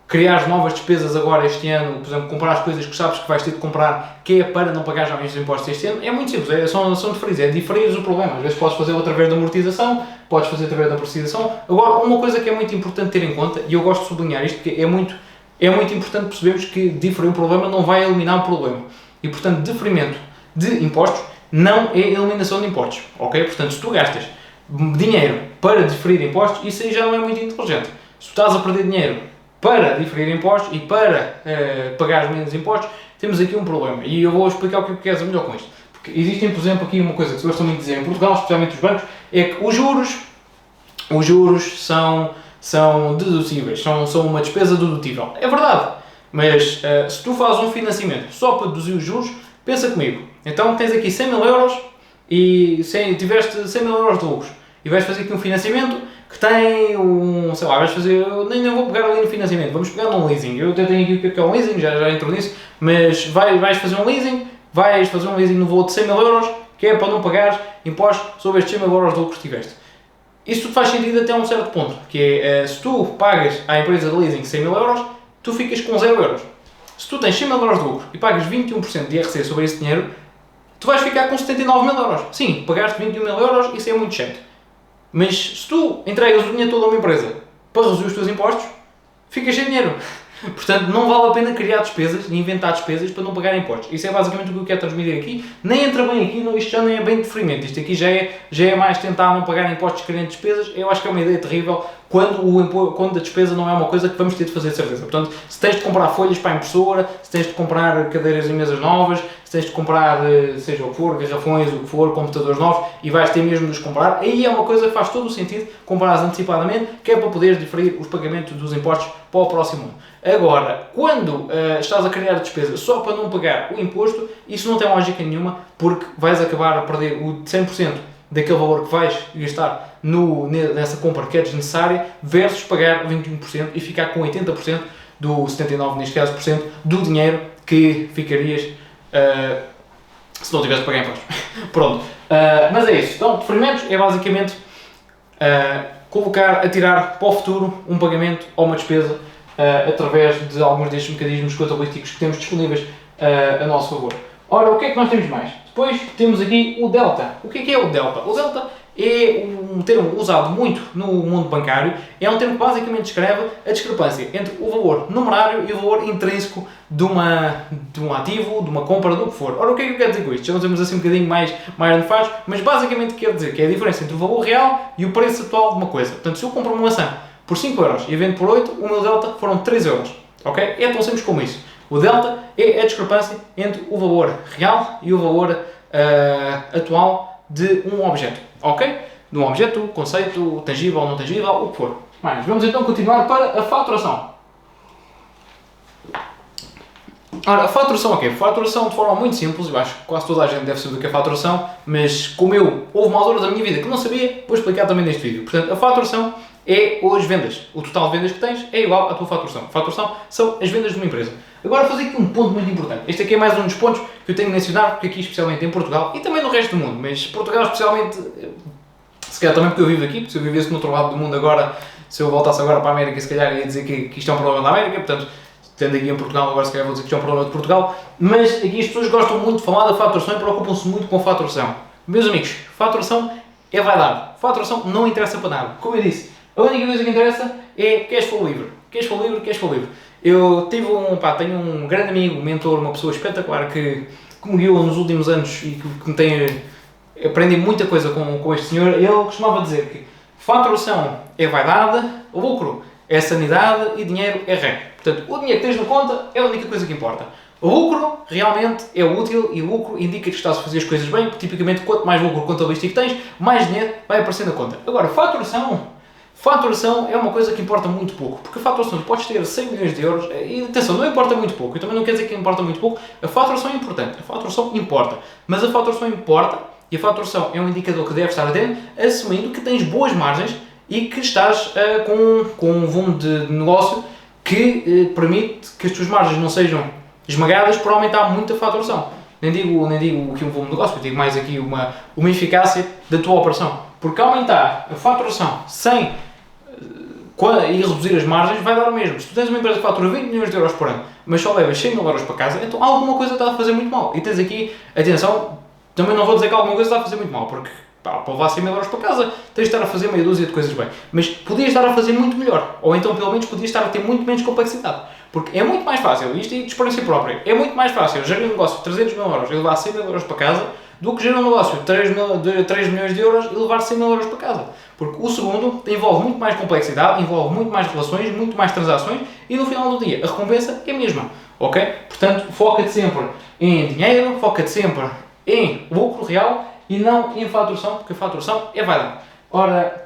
criar novas despesas agora este ano, por exemplo, comprar as coisas que sabes que vais ter de comprar, que é para não pagar já os impostos este ano. É muito simples, são diferentes, é diferir o problema. Às vezes podes fazer através da amortização, podes fazer através da precisação. Agora, uma coisa que é muito importante ter em conta, e eu gosto de sublinhar isto, porque é muito importante percebermos que diferir um problema não vai eliminar um problema. E, portanto, diferimento de impostos não é eliminação de impostos, ok? Portanto, se tu gastas dinheiro para diferir impostos, isso aí já não é muito inteligente. Se tu estás a perder dinheiro para diferir impostos e para pagar menos impostos, temos aqui um problema. E eu vou explicar o que queres melhor com isto. Porque existem, por exemplo, aqui uma coisa que se gosta muito de dizer em Portugal, especialmente os bancos, é que os juros são dedutíveis, são uma despesa dedutível. É verdade, mas se tu fazes um financiamento só para deduzir os juros, pensa comigo. Então tens aqui 100 mil euros e tiveste 100 mil euros de lucros e vais fazer aqui um financiamento que tem vais fazer, eu nem vou pegar ali no financiamento, vamos pegar num leasing. Eu até tenho aqui o que é um leasing, já entro nisso, mas vais fazer um leasing no valor de 100 mil euros, que é para não pagares impostos sobre estes 100 mil euros de lucros que tiveste. Isso tudo faz sentido até um certo ponto, que é, se tu pagas à empresa de leasing 100 mil euros, tu ficas com 0 euros. Se tu tens 100 mil euros de lucro e pagas 21% de IRC sobre esse dinheiro, tu vais ficar com 79 mil euros. Sim, pagaste 21 mil euros, isso é muito chato. Mas se tu entregas o dinheiro todo a uma empresa para reduzir os teus impostos, ficas sem dinheiro. Portanto, não vale a pena criar despesas e inventar despesas para não pagar impostos. Isso é basicamente o que eu quero transmitir aqui. Nem entra bem aqui, isto já nem é bem diferimento. Isto aqui já é mais tentar não pagar impostos criando despesas. Eu acho que é uma ideia terrível quando a despesa não é uma coisa que vamos ter de fazer de certeza. Portanto, se tens de comprar folhas para a impressora, se tens de comprar cadeiras e mesas novas, se tens de comprar, seja o que for, garrafões, o que for, computadores novos, e vais ter mesmo de os comprar, aí é uma coisa que faz todo o sentido comprar antecipadamente, que é para poderes diferir os pagamentos dos impostos para o próximo ano. Agora, quando estás a criar despesa só para não pagar o imposto, isso não tem lógica nenhuma, porque vais acabar a perder o 100% daquele valor que vais gastar nessa compra que é desnecessária, versus pagar 21% e ficar com 80% do 79%, neste caso, por cento, do dinheiro que ficarias se não tivesse de pagar impostos. Pronto. Mas é isso. Então, diferimentos é basicamente atirar para o futuro um pagamento ou uma despesa através de alguns destes mecanismos contabilísticos que temos disponíveis a nosso favor. Ora, o que é que nós temos mais? Depois temos aqui o delta. O que é o delta? O delta é um termo usado muito no mundo bancário, é um termo que basicamente descreve a discrepância entre o valor numerário e o valor intrínseco de um ativo, de uma compra, do que for. Ora, o que é que eu quero dizer com isto? Já não temos assim um bocadinho mais nefados, mas basicamente quer dizer que é a diferença entre o valor real e o preço atual de uma coisa. Portanto, se eu compro uma maçã por 5€ e vendo por 8, o meu delta foram 3€. Ok? É tão simples como isso. O delta é a discrepância entre o valor real e o valor atual de um objeto. Ok? De um objeto, conceito, tangível ou não tangível, o que for. Mas vamos então continuar para a faturação. Ora, a faturação é o quê? Faturação de forma muito simples, eu acho que quase toda a gente deve saber o que é faturação, mas como eu, houve uma altura da minha vida que não sabia, vou explicar também neste vídeo. Portanto, a faturação é as vendas. O total de vendas que tens é igual à tua faturação. Faturação são as vendas de uma empresa. Agora, fazer aqui um ponto muito importante. Este aqui é mais um dos pontos que eu tenho de mencionar, porque aqui, especialmente em Portugal, e também no resto do mundo, mas Portugal especialmente, se calhar também porque eu vivo aqui, porque se eu vivesse no outro lado do mundo agora, se eu voltasse agora para a América, se calhar ia dizer que isto é um problema da América, portanto, tendo aqui em Portugal, agora se calhar vou dizer que isto é um problema de Portugal, mas aqui as pessoas gostam muito de falar da faturação e preocupam-se muito com a faturação. Meus amigos, faturação é vaidade. Faturação não interessa para nada. Como eu disse, a única coisa que interessa é cash flow livre. Cash flow livre, cash flow livre. Eu tenho um grande amigo, um mentor, uma pessoa espetacular que me guiou nos últimos anos e que me tem aprendi muita coisa com este senhor. Ele costumava dizer que faturação é vaidade, lucro é sanidade e dinheiro é ré. Portanto, o dinheiro que tens na conta é a única coisa que importa. O lucro realmente é útil e o lucro indica que estás a fazer as coisas bem, porque tipicamente quanto mais lucro contabilístico tens, mais dinheiro vai aparecer na conta. Agora, faturação é uma coisa que importa muito pouco, porque a faturação, tu podes ter 100 milhões de euros, e atenção, não importa muito pouco, eu também não quero dizer que importa muito pouco, a faturação é importante, a faturação importa, mas a faturação importa e a faturação é um indicador que deve estar atento, assumindo que tens boas margens e que estás com um volume de negócio que permite que as tuas margens não sejam esmagadas por aumentar muito a faturação. Nem digo aqui um volume de negócio, eu digo mais aqui uma eficácia da tua operação. Porque aumentar a faturação sem e reduzir as margens vai dar o mesmo. Se tu tens uma empresa que fatura 20 milhões de euros por ano, mas só levas 100 mil euros para casa, então alguma coisa está a fazer muito mal. E tens aqui, atenção, também não vou dizer que alguma coisa está a fazer muito mal, porque para levar 100 mil euros para casa tens de estar a fazer meia dúzia de coisas bem. Mas podias estar a fazer muito melhor, ou então pelo menos podias estar a ter muito menos complexidade. Porque é muito mais fácil, isto é de experiência própria, é muito mais fácil gerir um negócio de 300 mil euros e levar 100 mil euros para casa do que gerir um negócio de 3 milhões de euros e levar 100 mil euros para casa. Porque o segundo envolve muito mais complexidade, envolve muito mais relações, muito mais transações e no final do dia a recompensa é a mesma. Ok? Portanto, foca-te sempre em dinheiro, foca-te sempre em lucro real e não em faturação, porque a faturação é vaidade. Ora,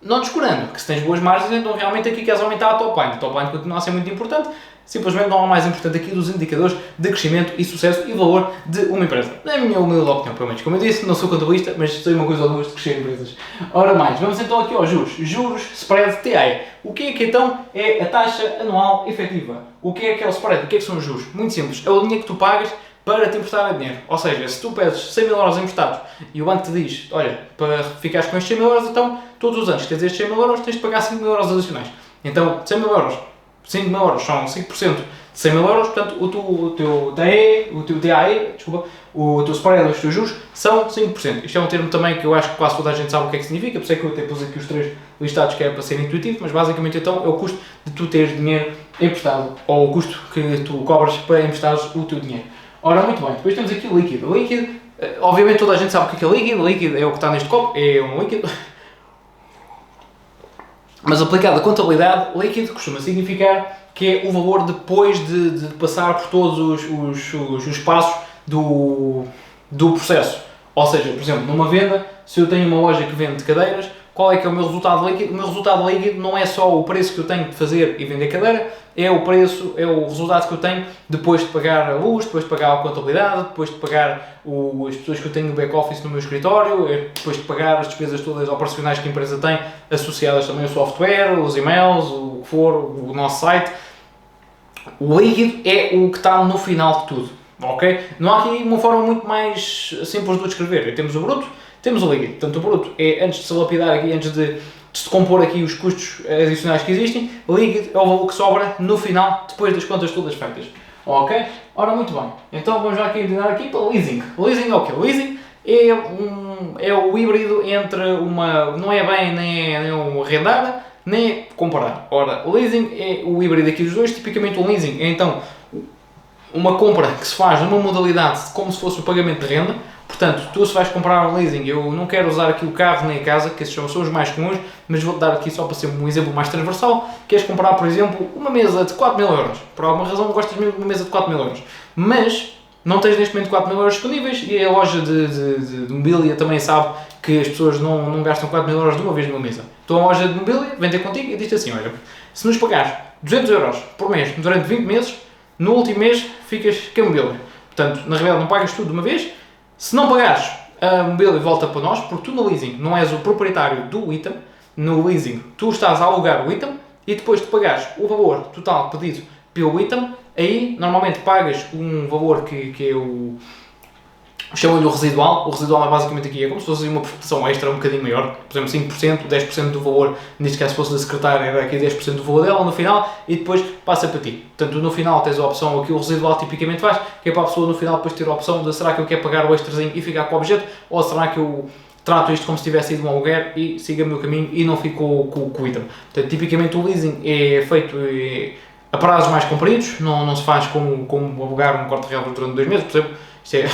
não descurando que se tens boas margens, então realmente aqui queres aumentar a top line. A top line continua a ser muito importante, simplesmente não há mais importante aqui dos indicadores de crescimento e sucesso e valor de uma empresa. Na minha humilde opinião, pelo menos. Como eu disse, não sou contabilista, mas sei uma coisa ou duas de crescer empresas. Ora mais, vamos então aqui aos juros. Juros, spread, TAE. O que é que então é a taxa anual efetiva? O que é o spread? O que é que são os juros? Muito simples. É o dinheiro que tu pagas para te emprestar dinheiro. Ou seja, se tu pedes 100 mil euros emprestados e o banco te diz, olha, para ficares com estes 100 mil euros, então todos os anos que tens estes 100 mil euros, tens de pagar 5 mil euros adicionais. Então, 100 mil euros, 5 mil euros são 5% de 100 mil euros, portanto, o teu TAE, o teu spread, os teus juros, são 5%. Isto é um termo também que eu acho que quase toda a gente sabe o que é que significa, por isso é que eu até pus aqui os três listados que é para ser intuitivo, mas basicamente então é o custo de tu teres dinheiro emprestado, ou o custo que tu cobras para emprestares o teu dinheiro. Ora, muito bem, depois temos aqui o líquido. O líquido, obviamente toda a gente sabe o que é líquido. O líquido é o que está neste copo, é um líquido. Mas aplicado à contabilidade, líquido costuma significar que é o valor depois de passar por todos os passos do processo. Ou seja, por exemplo, numa venda, se eu tenho uma loja que vende cadeiras, qual é que é o meu resultado líquido? O meu resultado líquido não é só o preço que eu tenho de fazer e vender cadeira, é o resultado que eu tenho depois de pagar a luz, depois de pagar a contabilidade, depois de pagar as pessoas que eu tenho no back-office no meu escritório, depois de pagar as despesas todas operacionais que a empresa tem, associadas também ao software, os e-mails, o que for, o nosso site. O líquido é o que está no final de tudo, ok? Não há aqui uma forma muito mais simples de o descrever. Temos o bruto, temos o líquido. Portanto, o bruto é, antes de se lapidar aqui, antes de se compor aqui os custos adicionais que existem, líquido é o valor que sobra no final, depois das contas todas feitas. Ok? Ora, muito bem. Então vamos já aqui entender aqui para o leasing. O leasing é o quê? O leasing é o híbrido entre uma... não é bem nem um arrendar, nem é comprar. Ora, o leasing é o híbrido aqui dos dois. Tipicamente o leasing é então uma compra que se faz numa modalidade como se fosse o pagamento de renda. Portanto, tu se vais comprar um leasing, eu não quero usar aqui o carro nem a casa, que esses são os mais comuns, mas vou-te dar aqui só para ser um exemplo mais transversal. Queres comprar, por exemplo, uma mesa de 4.000 euros. Por alguma razão gostas mesmo de uma mesa de 4.000 euros. Mas não tens neste momento 4.000 euros disponíveis e a loja de mobília também sabe que as pessoas não gastam 4.000 euros de uma vez numa mesa. Então a loja de mobília vem ter contigo e diz-te assim, olha, se nos pagares 200 euros por mês durante 20 meses, no último mês ficas com a mobília. Portanto, na realidade não pagas tudo de uma vez. Se não pagares, a mobília volta para nós, porque tu no leasing não és o proprietário do item, no leasing tu estás a alugar o item e depois de pagares o valor total pedido pelo item, aí normalmente pagas um valor que é o... chamam-lhe o residual é basicamente aqui, é como se fosse uma prestação extra um bocadinho maior, por exemplo 5%, 10% do valor, neste caso se fosse da secretária era aqui 10% do valor dela no final e depois passa para ti. Portanto no final tens a opção, aqui o residual tipicamente faz, que é para a pessoa no final depois ter a opção de será que eu quero pagar o extrazinho e ficar com o objeto, ou será que eu trato isto como se tivesse ido um aluguer e siga o meu caminho e não fico com o item. Portanto tipicamente o leasing é feito a prazos mais compridos, não se faz como alugar um corte-relvas durante 2 meses, por exemplo. Isto é,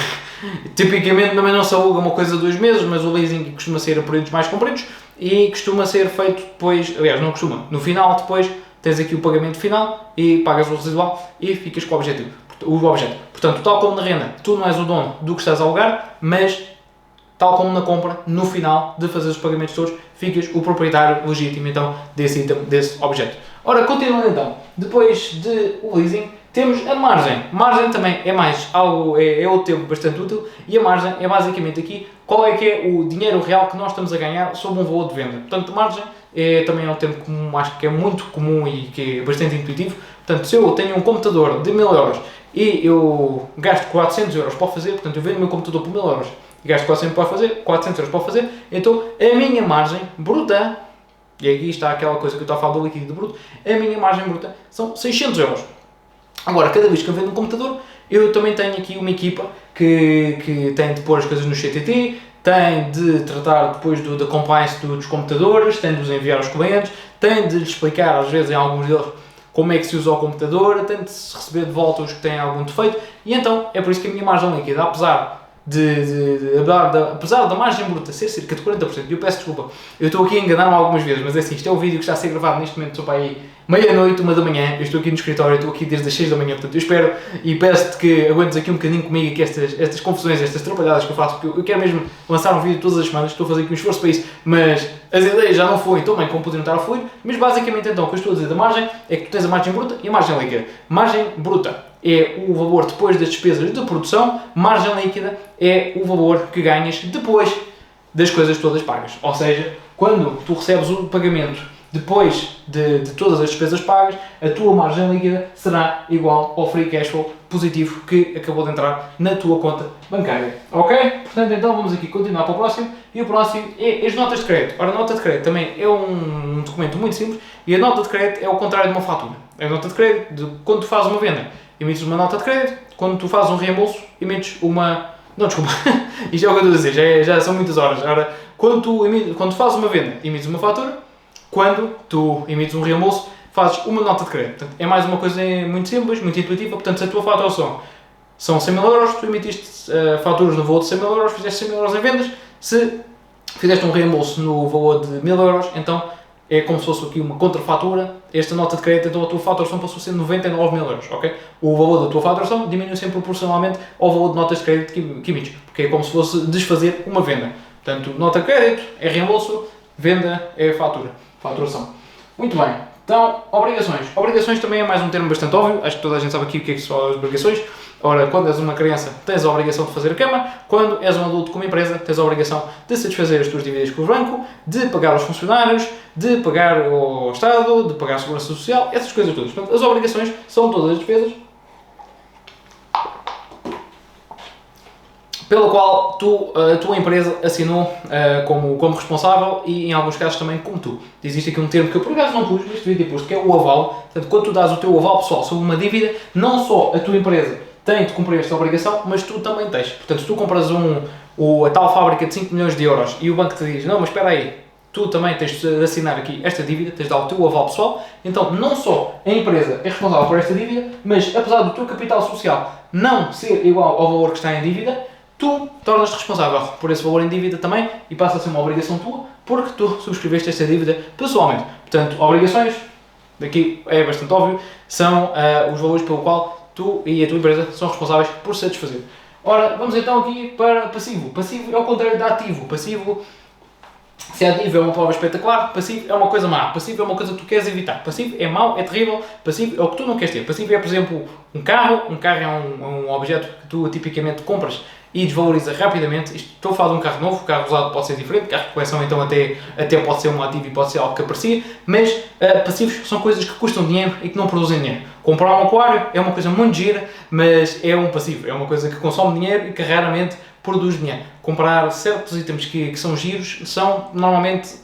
tipicamente também não se aluga uma coisa de 2 meses, mas o leasing costuma ser a períodos mais compridos e costuma ser feito depois, aliás não costuma, no final depois tens aqui o pagamento final e pagas o residual e ficas com o objeto. Portanto, tal como na renda, tu não és o dono do que estás a alugar, mas tal como na compra, no final de fazer os pagamentos todos, ficas o proprietário legítimo então desse item, desse objeto. Ora, continuando então, depois de o leasing, temos a margem. Margem também é mais algo, é outro termo bastante útil e a margem é basicamente aqui qual é que é o dinheiro real que nós estamos a ganhar sobre um valor de venda. Portanto, margem também é um termo comum, acho que é muito comum e que é bastante intuitivo. Portanto, se eu tenho um computador de 1.000 euros e eu gasto 400 euros para o fazer, portanto eu vendo o meu computador por 1.000 euros e gasto 400 euros para o fazer, então a minha margem bruta, e aqui está aquela coisa que eu estava a falar do líquido bruto, a minha margem bruta são 600 euros. Agora, cada vez que eu vendo um computador, eu também tenho aqui uma equipa que tem de pôr as coisas no CTT, tem de tratar depois da compliance dos computadores, tem de os enviar aos clientes, tem de lhes explicar, às vezes, em alguns deles, como é que se usa o computador, tem de se receber de volta os que têm algum defeito, e então é por isso que a minha margem líquida, apesar da margem bruta ser cerca de 40%, e eu peço desculpa, eu estou aqui a enganar-me algumas vezes, mas é assim, isto é o vídeo que está a ser gravado neste momento, estou para aí meia-noite, 1 da manhã, eu estou aqui no escritório, estou aqui desde as 6 da manhã, portanto eu espero e peço-te que aguentes aqui um bocadinho comigo aqui estas confusões, estas atrapalhadas que eu faço, porque eu quero mesmo lançar um vídeo todas as semanas, estou a fazer aqui um esforço para isso, mas as ideias já não fluem tão bem como poderiam estar a fluir, mas basicamente então o que eu estou a dizer da margem é que tu tens a margem bruta e a margem líquida. Margem bruta é o valor depois das despesas de produção, margem líquida é o valor que ganhas depois das coisas todas pagas. Ou seja, quando tu recebes o pagamento depois de todas as despesas pagas, a tua margem líquida será igual ao free cash flow positivo que acabou de entrar na tua conta bancária. Ok? Portanto, então vamos aqui continuar para o próximo. E o próximo é as notas de crédito. Ora, a nota de crédito também é um documento muito simples e a nota de crédito é o contrário de uma fatura. A nota de crédito, quando tu fazes uma venda, emites uma nota de crédito, quando tu fazes um reembolso, emites uma... Não, desculpa, isto é o que eu estou a dizer, já são muitas horas. Ora, quando tu fazes uma venda, emites uma fatura, quando tu emites um reembolso, fazes uma nota de crédito. Portanto, é mais uma coisa muito simples, muito intuitiva, portanto, se a tua fatura são 100.000 euros, tu emitiste faturas no valor de 100.000 euros, fizeste 100.000 euros em vendas, se fizeste um reembolso no valor de 1.000 euros, então é como se fosse aqui uma contrafatura, esta nota de crédito, então a tua faturação passou a ser 99.000 euros, ok? O valor da tua faturação diminui sempre proporcionalmente ao valor de notas de crédito que emites, porque é como se fosse desfazer uma venda. Portanto, nota de crédito é reembolso, venda é faturação. Muito bem, então, obrigações. Obrigações também é mais um termo bastante óbvio, acho que toda a gente sabe aqui o que são as obrigações. Ora, quando és uma criança, tens a obrigação de fazer a cama. Quando és um adulto com uma empresa, tens a obrigação de satisfazer as tuas dívidas com o banco, de pagar aos funcionários, de pagar ao Estado, de pagar a Segurança Social, essas coisas todas. Portanto, as obrigações são todas as despesas pela qual a tua empresa assinou como responsável e em alguns casos também como tu. Existe aqui um termo que eu por acaso não pus neste vídeo, que é o aval. Portanto, quando tu dás o teu aval pessoal sobre uma dívida, não só a tua empresa tem de cumprir esta obrigação, mas tu também tens. Portanto, se tu compras a tal fábrica de 5 milhões de euros e o banco te diz, não, mas espera aí, tu também tens de assinar aqui esta dívida, tens de dar o teu aval pessoal, então não só a empresa é responsável por esta dívida, mas apesar do teu capital social não ser igual ao valor que está em dívida, tu tornas-te responsável por esse valor em dívida também e passa a ser uma obrigação tua, porque tu subscreveste esta dívida pessoalmente. Portanto, obrigações, daqui é bastante óbvio, são os valores pelo qual tu e a tua empresa são responsáveis por satisfazer. Ora, vamos então aqui para passivo. Passivo é o contrário de ativo. Passivo, se ativo é uma palavra espetacular, passivo é uma coisa má. Passivo é uma coisa que tu queres evitar. Passivo é mau, é terrível. Passivo é o que tu não queres ter. Passivo é, por exemplo, um carro. Um carro é um objeto que tu tipicamente compras e desvaloriza rapidamente. Estou a falar de um carro novo, carro usado pode ser diferente, carro de coleção então até pode ser um ativo e pode ser algo que aprecia, mas passivos são coisas que custam dinheiro e que não produzem dinheiro. Comprar um aquário é uma coisa muito gira, mas é um passivo, é uma coisa que consome dinheiro e que raramente produz dinheiro. Comprar certos itens que são giros são normalmente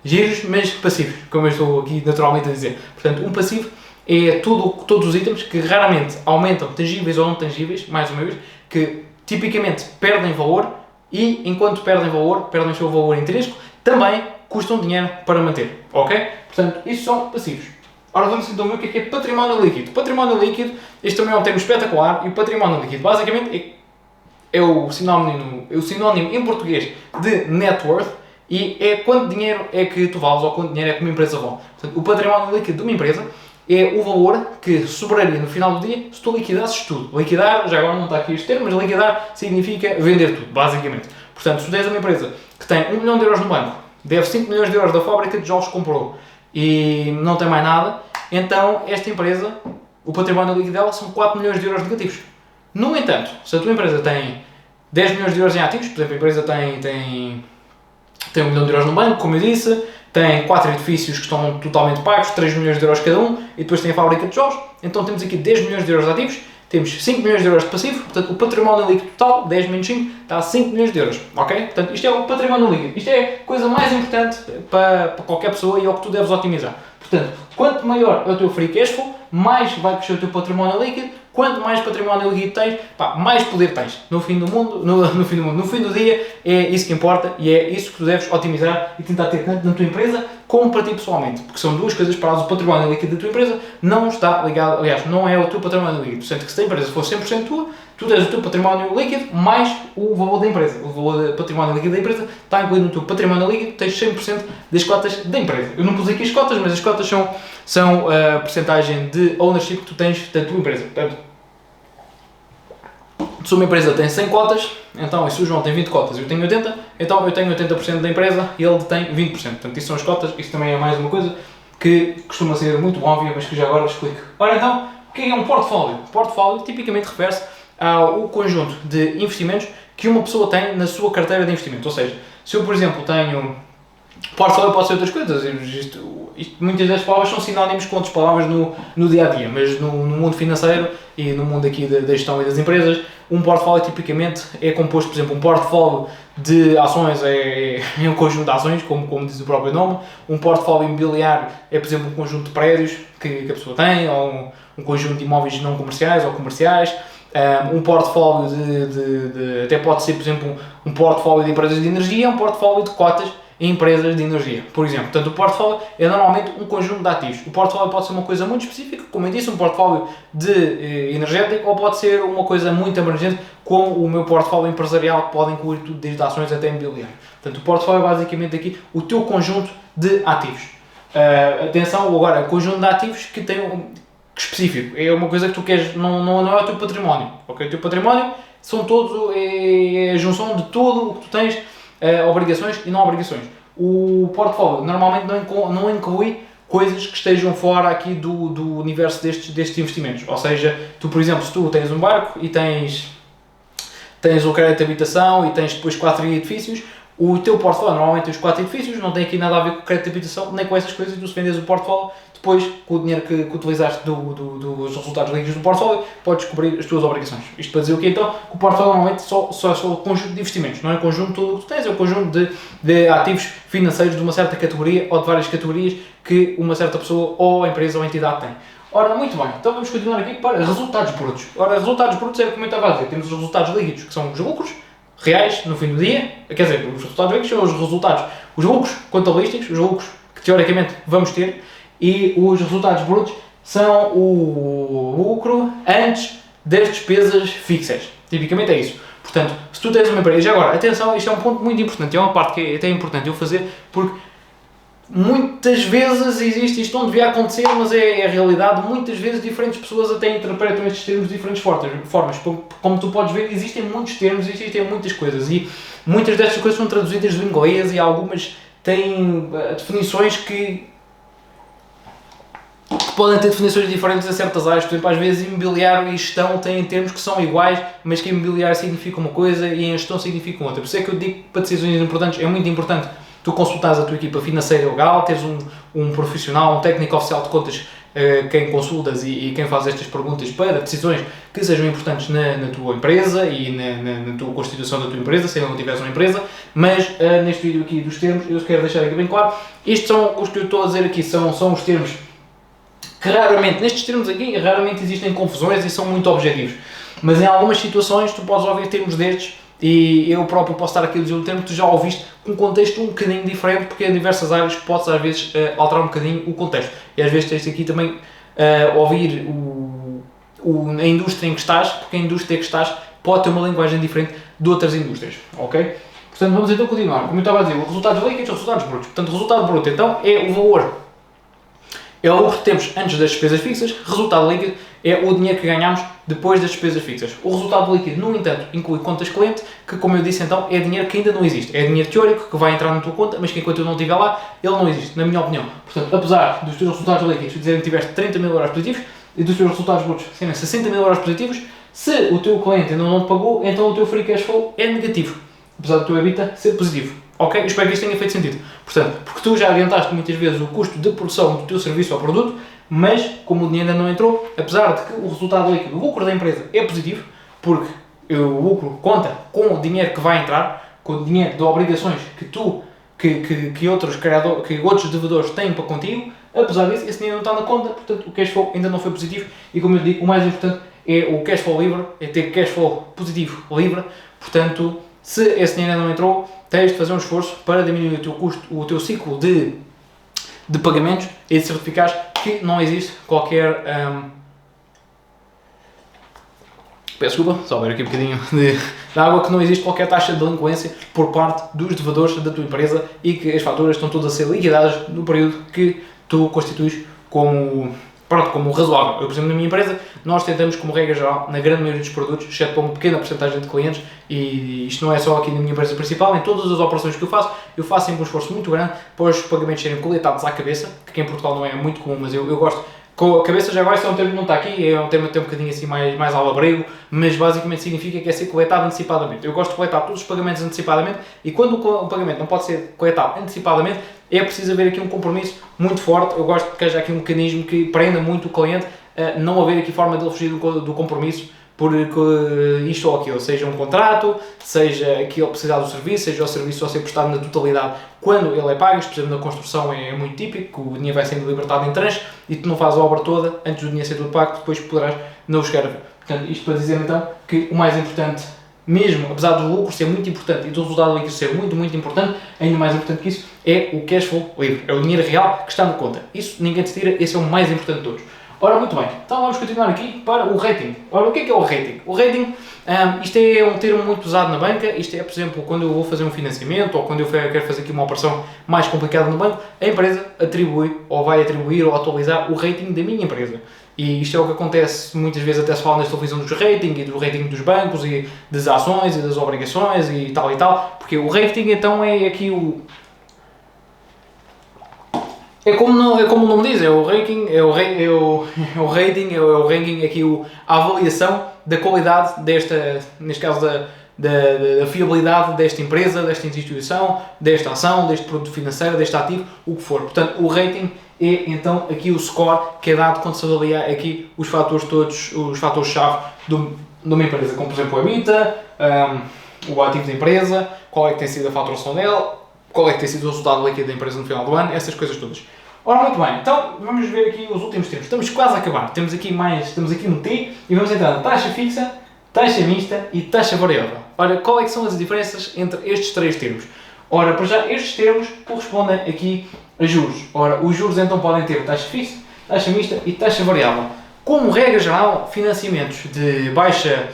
giros, mas passivos, como eu estou aqui naturalmente a dizer. Portanto, um passivo é todos os itens que raramente aumentam, tangíveis ou não tangíveis, mais uma vez, que tipicamente perdem valor e, enquanto perdem valor, perdem o seu valor intrínseco, também custam dinheiro para manter, ok? Portanto, isso são passivos. Ora, vamos então ver o que é património líquido. Património líquido, este também é um termo espetacular, e o património líquido basicamente é o sinónimo em português de net worth, e é quanto dinheiro é que tu vales ou quanto dinheiro é que uma empresa vale. Portanto, o património líquido de uma empresa é o valor que sobraria no final do dia se tu liquidasses tudo. Liquidar, já agora não está aqui este termo, mas liquidar significa vender tudo, basicamente. Portanto, se tu tens uma empresa que tem 1 milhão de euros no banco, deve 5 milhões de euros da fábrica de jogos que comprou e não tem mais nada, então esta empresa, o património líquido dela são 4 milhões de euros negativos. No entanto, se a tua empresa tem 10 milhões de euros em ativos, por exemplo, a empresa tem 1 milhão de euros no banco, como eu disse, tem 4 edifícios que estão totalmente pagos, 3 milhões de euros cada um, e depois tem a fábrica de jogos, então temos aqui 10 milhões de euros de ativos, temos 5 milhões de euros de passivo, portanto o património líquido total, 10 menos 5, está a 5 milhões de euros, ok? Portanto isto é o património líquido, isto é a coisa mais importante para qualquer pessoa e é o que tu deves otimizar. Portanto, quanto maior é o teu free cash flow, mais vai crescer o teu património líquido, quanto mais património líquido tens, mais poder tens. No fim do dia, é isso que importa e é isso que tu deves otimizar e tentar ter tanto na tua empresa como para ti pessoalmente, porque são duas coisas paradas. O património líquido da tua empresa não está ligado, aliás, não é o teu património líquido, sendo que se a empresa for 100% tua, tu tens o teu património líquido mais o valor da empresa. O valor do património líquido da empresa está incluído no teu património líquido, tens 100% das cotas da empresa. Eu não pus aqui as cotas, mas as cotas são a percentagem de ownership que tu tens da tua empresa. Portanto, se uma empresa tem 100 cotas, então se o João tem 20 cotas e eu tenho 80, então eu tenho 80% da empresa e ele tem 20%. Portanto, isso são as cotas, isso também é mais uma coisa que costuma ser muito óbvia, mas que já agora explico. Ora então, o que é um portfólio? Portfólio tipicamente refere-se ao conjunto de investimentos que uma pessoa tem na sua carteira de investimentos. Ou seja, se eu, por exemplo, tenho... Portfólio pode ser outras coisas, muitas das palavras são sinónimos com outras palavras no dia a dia, mas no mundo financeiro e no mundo aqui da gestão e das empresas, um portfólio tipicamente é composto, por exemplo, um portfólio de ações é um conjunto de ações, como diz o próprio nome. Um portfólio imobiliário é, por exemplo, um conjunto de prédios que a pessoa tem, ou um conjunto de imóveis não comerciais ou comerciais. Um portfólio até pode ser, por exemplo, um portfólio de empresas de energia, um portfólio de cotas em empresas de energia, por exemplo. Portanto, o portfólio é normalmente um conjunto de ativos. O portfólio pode ser uma coisa muito específica, como eu disse, um portfólio de energético, ou pode ser uma coisa muito abrangente, como o meu portfólio empresarial, que pode incluir tudo, desde ações até imobiliário. Portanto, o portfólio é basicamente aqui o teu conjunto de ativos. Atenção, agora, conjunto de ativos que tem específico, é uma coisa que tu queres, não é o teu património, ok? O teu património são todos, é a junção de tudo o que tu tens, obrigações e não obrigações. O portfólio normalmente não inclui coisas que estejam fora aqui do universo destes investimentos, ou seja, tu, por exemplo, se tu tens um barco e tens o crédito de habitação e tens depois 4 edifícios, O teu portfólio normalmente tem os 4 edifícios, não tem aqui nada a ver com o crédito de habitação, nem com essas coisas, e tu se vendes o portfólio, depois, com o dinheiro que utilizaste dos resultados líquidos do portfólio, podes cobrir as tuas obrigações. Isto para dizer o quê então? Que o portfólio normalmente só é o conjunto de investimentos, não é o conjunto de tudo o que tu tens, é o conjunto de ativos financeiros de uma certa categoria ou de várias categorias que uma certa pessoa ou empresa ou entidade tem. Ora, muito bem, então vamos continuar aqui para resultados brutos. Ora, resultados brutos é como eu estava a dizer, temos os resultados líquidos, que são os lucros reais no fim do dia, quer dizer, os resultados líquidos são os resultados, os lucros contabilísticos, os lucros que teoricamente vamos ter, e os resultados brutos são o lucro antes das despesas fixas. Tipicamente é isso. Portanto, se tu tens uma empresa, já agora, atenção, isto é um ponto muito importante, é uma parte que é até importante eu fazer, porque muitas vezes existe, isto não devia acontecer, mas é a realidade, muitas vezes diferentes pessoas até interpretam estes termos de diferentes formas. Como tu podes ver, existem muitos termos, existem muitas coisas, e muitas destas coisas são traduzidas do inglês e algumas têm definições que podem ter definições diferentes a certas áreas. Por exemplo, às vezes imobiliário e gestão têm termos que são iguais, mas que imobiliário significa uma coisa e em gestão significa outra. Por isso é que eu digo que para decisões importantes é muito importante tu consultares a tua equipa financeira e legal, teres um profissional, um técnico oficial de contas, quem consultas e quem faz estas perguntas para decisões que sejam importantes na tua empresa e na tua constituição da tua empresa, se ainda não tiveres uma empresa. Mas neste vídeo aqui dos termos, eu quero deixar aqui bem claro, estes são os que eu estou a dizer aqui, são os termos que raramente, nestes termos aqui, raramente existem confusões e são muito objetivos. Mas em algumas situações tu podes ouvir termos destes e eu próprio posso estar aqui a dizer um termo que tu já ouviste com um contexto um bocadinho diferente, porque em diversas áreas podes às vezes alterar um bocadinho o contexto. E às vezes tens aqui também ouvir a indústria em que estás, porque a indústria em que estás pode ter uma linguagem diferente de outras indústrias, ok? Portanto, vamos então continuar. Como eu estava a dizer, os resultados líquidos e os resultados brutos. Portanto, o resultado bruto então é o valor, é o lucro que temos antes das despesas fixas. Resultado líquido é o dinheiro que ganhamos depois das despesas fixas. O resultado líquido, no entanto, inclui contas cliente, que, como eu disse então, é dinheiro que ainda não existe. É dinheiro teórico que vai entrar na tua conta, mas que enquanto eu não estiver lá, ele não existe, na minha opinião. Portanto, apesar dos teus resultados líquidos dizerem que tiveste 30 mil euros positivos e dos teus resultados brutos serem 60 mil euros positivos, se o teu cliente ainda não te pagou, então o teu free cash flow é negativo, apesar do teu EBITDA ser positivo. Ok? Eu espero que isto tenha feito sentido. Portanto, porque tu já adiantaste muitas vezes o custo de produção do teu serviço ou produto, mas como o dinheiro ainda não entrou, apesar de que o resultado líquido, o lucro da empresa é positivo, porque o lucro conta com o dinheiro que vai entrar, com o dinheiro de obrigações que outros devedores têm para contigo, apesar disso, esse dinheiro não está na conta, portanto o cash flow ainda não foi positivo e, como eu digo, o mais importante é o cash flow livre, é ter cash flow positivo livre. Portanto, se esse dinheiro ainda não entrou, tens de fazer um esforço para diminuir o teu custo, o teu ciclo de pagamentos e de certificares que não existe qualquer... Peço desculpa, só ver aqui um bocadinho de água, que não existe qualquer taxa de delinquência por parte dos devedores da tua empresa e que as faturas estão todas a ser liquidadas no período que tu constituis como razoável. Eu, por exemplo, na minha empresa, nós tentamos, como regra geral, na grande maioria dos produtos, exceto para uma pequena porcentagem de clientes, e isto não é só aqui na minha empresa principal, em todas as operações que eu faço sempre um esforço muito grande para os pagamentos serem coletados à cabeça, que aqui em Portugal não é muito comum, mas eu gosto. Com a cabeça, já agora, isso é um termo que não está aqui, é um termo até um bocadinho assim mais ao labrego, mas basicamente significa que é ser coletado antecipadamente. Eu gosto de coletar todos os pagamentos antecipadamente e quando o pagamento não pode ser coletado antecipadamente, é preciso haver aqui um compromisso muito forte. Eu gosto que haja aqui um mecanismo que prenda muito o cliente, não haver aqui forma de ele fugir do compromisso por isto ou aquilo, seja um contrato, seja que ele precisar do serviço, seja o serviço só ser prestado na totalidade quando ele é pago. Isto, por exemplo, na construção é muito típico, que o dinheiro vai sendo libertado em tranches e tu não fazes a obra toda antes do dinheiro ser tudo pago, depois poderás não o chegar a ver. Portanto, isto para dizer então que o mais importante, mesmo apesar do lucro ser muito importante e do resultado líquido ser muito, muito importante, ainda mais importante que isso é o cash flow livre, é o dinheiro real que está na conta. Isso ninguém te tira, esse é o mais importante de todos. Ora, muito bem, então vamos continuar aqui para o rating. Ora, o que é o rating? O rating, isto é um termo muito usado na banca. Isto é, por exemplo, quando eu vou fazer um financiamento ou quando eu quero fazer aqui uma operação mais complicada no banco, a empresa atribui ou vai atribuir ou atualizar o rating da minha empresa. E isto é o que acontece muitas vezes, até se fala na televisão dos rating e do rating dos bancos e das ações e das obrigações e tal, porque o rating então é aqui o... É como o nome diz, é o ranking, é o rating, é o ranking, aqui a avaliação da qualidade neste caso da fiabilidade desta empresa, desta instituição, desta ação, deste produto financeiro, deste ativo, o que for. Portanto, o rating é então aqui o score que é dado quando se avalia aqui os fatores todos, os fatores-chave de uma empresa, como por exemplo a EBITDA, o ativo da empresa, qual é que tem sido a faturação dela, qual é que tem sido o resultado líquido da empresa no final do ano, essas coisas todas. Ora, muito bem, então vamos ver aqui os últimos termos. Estamos quase a acabar. Temos aqui um T e vamos entrar na taxa fixa, taxa mista e taxa variável. Ora, qual é que são as diferenças entre estes três termos? Ora, para já, estes termos correspondem aqui a juros. Ora, os juros então podem ter taxa fixa, taxa mista e taxa variável. Como regra geral, financiamentos de baixa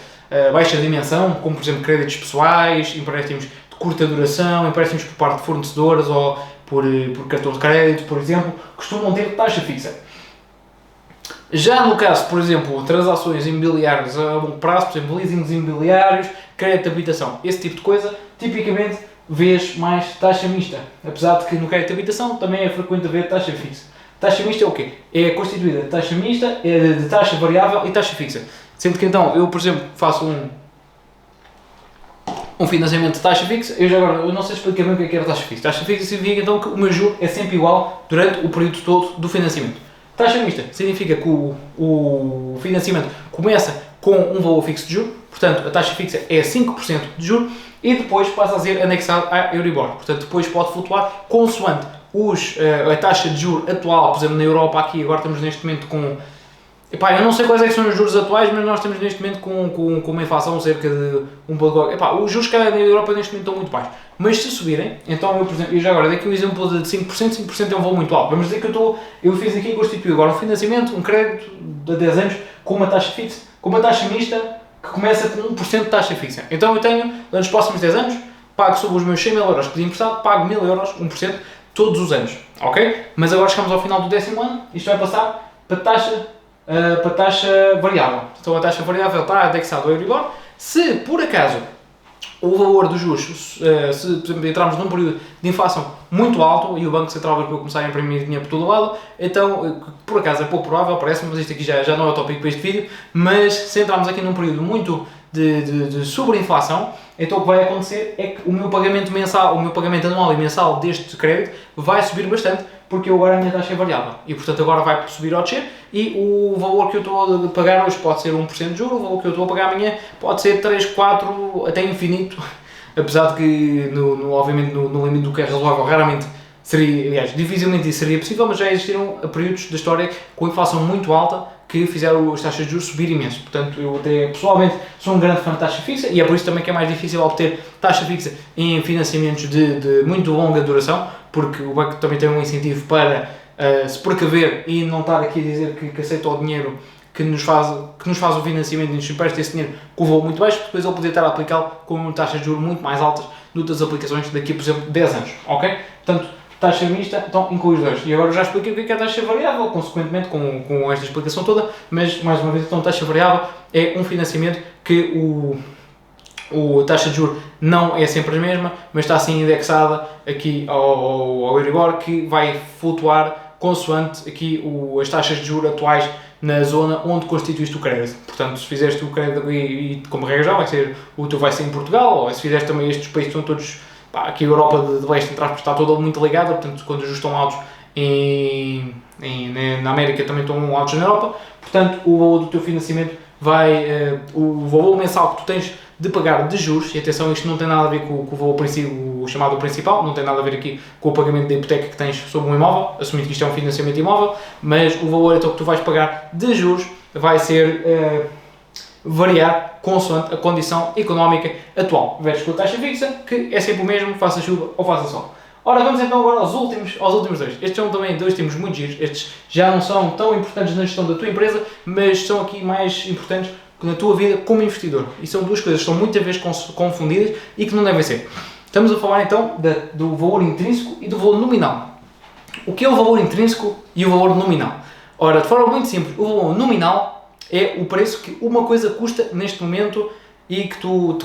dimensão, como por exemplo créditos pessoais, empréstimos de curta duração, empréstimos por parte de fornecedores ou por cartão de crédito, por exemplo, costumam ter taxa fixa. Já no caso, por exemplo, transações imobiliárias a longo prazo, por exemplo, leasings imobiliários, crédito de habitação, esse tipo de coisa, tipicamente vês mais taxa mista. Apesar de que no crédito de habitação também é frequente ver taxa fixa. Taxa mista é o quê? É constituída de taxa mista, de taxa variável e taxa fixa. Sendo que então, eu por exemplo, faço um financiamento de taxa fixa, eu não sei explicar bem o que é a taxa fixa. Taxa fixa significa então que o meu juro é sempre igual durante o período todo do financiamento. Taxa mista significa que o financiamento começa com um valor fixo de juro, portanto a taxa fixa é 5% de juro e depois passa a ser anexado à Euribor. Portanto depois pode flutuar consoante a taxa de juro atual, por exemplo na Europa aqui agora estamos neste momento com... Epá, eu não sei quais é que são os juros atuais, mas nós estamos neste momento com uma inflação cerca de 1,4%. Epá, os juros cá na Europa neste momento estão muito baixos. Mas se subirem, então eu, por exemplo, já agora dei aqui um exemplo de 5%, 5% é um valor muito alto. Vamos dizer que eu fiz aqui, constituí agora um financiamento, um crédito de 10 anos com uma taxa fixa, com uma taxa mista que começa com 1% de taxa fixa. Então eu tenho, nos próximos 10 anos, pago sobre os meus 100 mil euros que pedi emprestado, pago 1000 euros, 1%, todos os anos. Ok? Mas agora chegamos ao final do 10º ano, isto vai passar para taxa variável. Então a taxa variável está indexada ao Euribor. Se por acaso o valor dos juros, se por exemplo entrarmos num período de inflação muito alto e o Banco Central Europeu começar a imprimir dinheiro por todo o lado, então por acaso é pouco provável, parece-me, mas isto aqui já não é o tópico para este vídeo, mas se entrarmos aqui num período muito de sobreinflação, então o que vai acontecer é que o meu pagamento mensal, o meu pagamento anual e mensal deste crédito vai subir bastante, porque eu agora a minha taxa é variável e portanto agora vai subir ou descer e o valor que eu estou a pagar hoje pode ser 1% de juros, o valor que eu estou a pagar amanhã pode ser 3, 4, até infinito, apesar de que obviamente no limite do que é razoável raramente seria, aliás, dificilmente isso seria possível, mas já existiram períodos da história com inflação muito alta que fizeram as taxas de juros subir imenso. Portanto, eu até pessoalmente sou um grande fã de taxa fixa e é por isso também que é mais difícil obter taxa fixa em financiamentos de muito longa duração, porque o banco também tem um incentivo para se precaver e não estar aqui a dizer que aceita o dinheiro que nos faz o financiamento e nos empresta esse dinheiro com o valor muito baixo, depois ele poder estar a aplicá-lo com taxas de juros muito mais altas do que as aplicações daqui, por exemplo, 10 anos. Ok? Portanto, taxa mista, então inclui os dois. E agora já expliquei o que é a taxa variável, consequentemente com esta explicação toda, mas mais uma vez, então, taxa variável é um financiamento que a taxa de juros não é sempre a mesma, mas está assim indexada aqui ao Euribor, que vai flutuar consoante aqui as taxas de juros atuais na zona onde constituíste o crédito. Portanto, se fizeste o crédito e como regra já o teu vai ser em Portugal, ou se fizeste também estes países que estão todos... Aqui a Europa de leste está toda muito ligada, portanto, quando os juros estão altos na América também estão altos na Europa, portanto, o valor do teu financiamento o valor mensal que tu tens de pagar de juros, e atenção, isto não tem nada a ver com o valor o chamado principal, não tem nada a ver aqui com o pagamento da hipoteca que tens sobre um imóvel, assumindo que isto é um financiamento imóvel, mas o valor então que tu vais pagar de juros vai ser... variar consoante a condição económica atual. Versus com a taxa fixa, que é sempre o mesmo, faça chuva ou faça sol. Ora, vamos então agora aos últimos dois. Estes são também dois termos muito giros. Estes já não são tão importantes na gestão da tua empresa, mas são aqui mais importantes na tua vida como investidor. E são duas coisas que são muitas vezes confundidas e que não devem ser. Estamos a falar então do valor intrínseco e do valor nominal. O que é o valor intrínseco e o valor nominal? Ora, de forma muito simples, o valor nominal é o preço que uma coisa custa neste momento e que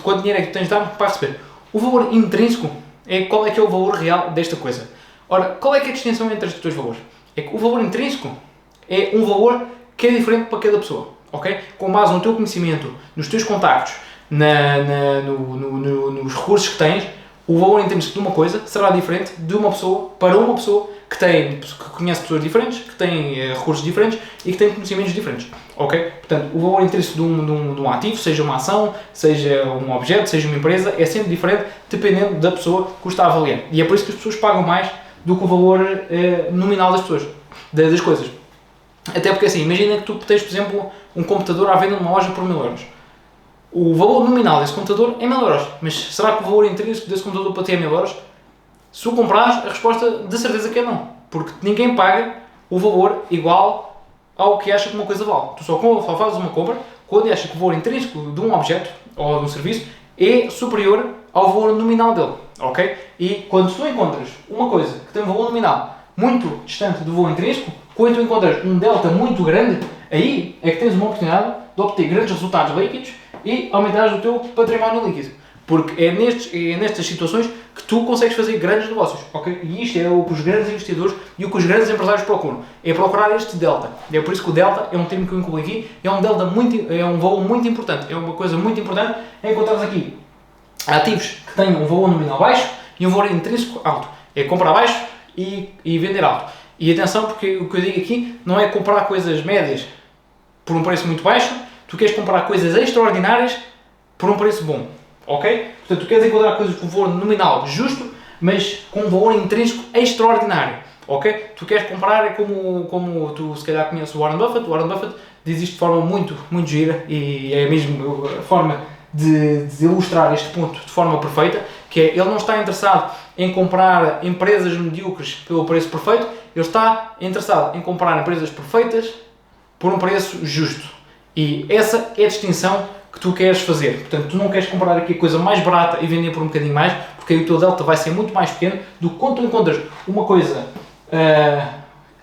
quanto dinheiro é que tens de dar para receber. O valor intrínseco é qual é que é o valor real desta coisa. Ora, qual é que é a distinção entre estes dois valores? É que o valor intrínseco é um valor que é diferente para cada pessoa, ok? Com base no teu conhecimento, nos teus contactos, nos recursos que tens, o valor intrínseco de uma coisa será diferente de uma pessoa para uma pessoa que conhece pessoas diferentes, que tem recursos diferentes e que tem conhecimentos diferentes, ok? Portanto, o valor intrínseco de um ativo, seja uma ação, seja um objeto, seja uma empresa, é sempre diferente dependendo da pessoa que o está a avaliar. E é por isso que as pessoas pagam mais do que o valor nominal das pessoas, das coisas. Até porque assim, imagina que tu tens, por exemplo, um computador à venda numa loja por 1000 euros. O valor nominal desse computador é 1000 euros, mas será que o valor intrínseco desse computador para ti é 1000 euros? Se o comprares, a resposta de certeza que é não, porque ninguém paga o valor igual ao que acha que uma coisa vale. Tu só fazes uma compra quando achas que o valor intrínseco de um objeto ou de um serviço é superior ao valor nominal dele, ok? E quando tu encontras uma coisa que tem um valor nominal muito distante do valor intrínseco, quando tu encontras um delta muito grande, aí é que tens uma oportunidade de obter grandes resultados líquidos e aumentares o teu património líquido. Porque é nestas situações que tu consegues fazer grandes negócios, ok? E isto é o que os grandes investidores e o que os grandes empresários procuram. É procurar este delta. É por isso que o delta é um termo que eu incluí aqui, é um valor muito importante. É uma coisa muito importante encontrares aqui ativos que tenham um valor nominal baixo e um valor intrínseco alto. É comprar baixo e vender alto. E atenção, porque o que eu digo aqui não é comprar coisas médias por um preço muito baixo, tu queres comprar coisas extraordinárias por um preço bom, ok? Portanto, tu queres encontrar coisas com valor nominal justo, mas com um valor intrínseco extraordinário, ok? Tu queres comprar, como tu se calhar conheces o Warren Buffett diz isto de forma muito gira e é mesmo a forma de ilustrar este ponto de forma perfeita, que é, ele não está interessado em comprar empresas medíocres pelo preço perfeito, ele está interessado em comprar empresas perfeitas por um preço justo. E essa é a distinção que tu queres fazer. Portanto, tu não queres comprar aqui a coisa mais barata e vender por um bocadinho mais, porque aí o teu delta vai ser muito mais pequeno do que quando tu encontras uma coisa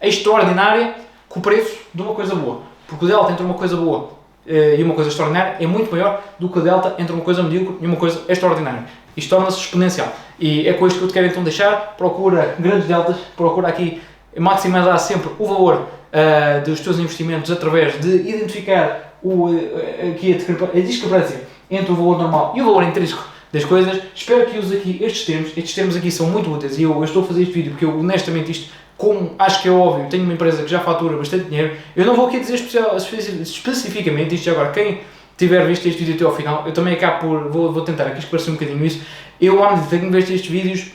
extraordinária com o preço de uma coisa boa. Porque o delta entre uma coisa boa e uma coisa extraordinária é muito maior do que o delta entre uma coisa medíocre e uma coisa extraordinária. Isto torna-se exponencial. E é com isto que eu te quero então deixar. Procura grandes deltas, procura aqui maximizar sempre o valor dos teus investimentos através de identificar aqui a discrepância entre o valor normal e o valor intrínseco das coisas. Espero que uses aqui estes termos. Estes termos aqui são muito úteis e eu estou a fazer este vídeo porque eu honestamente isto, como acho que é óbvio, tenho uma empresa que já fatura bastante dinheiro. Eu não vou aqui dizer especificamente isto agora. Quem tiver visto este vídeo até ao final, eu também acabo vou tentar aqui esclarecer um bocadinho isso. Eu, à medida que tenho visto estes vídeos,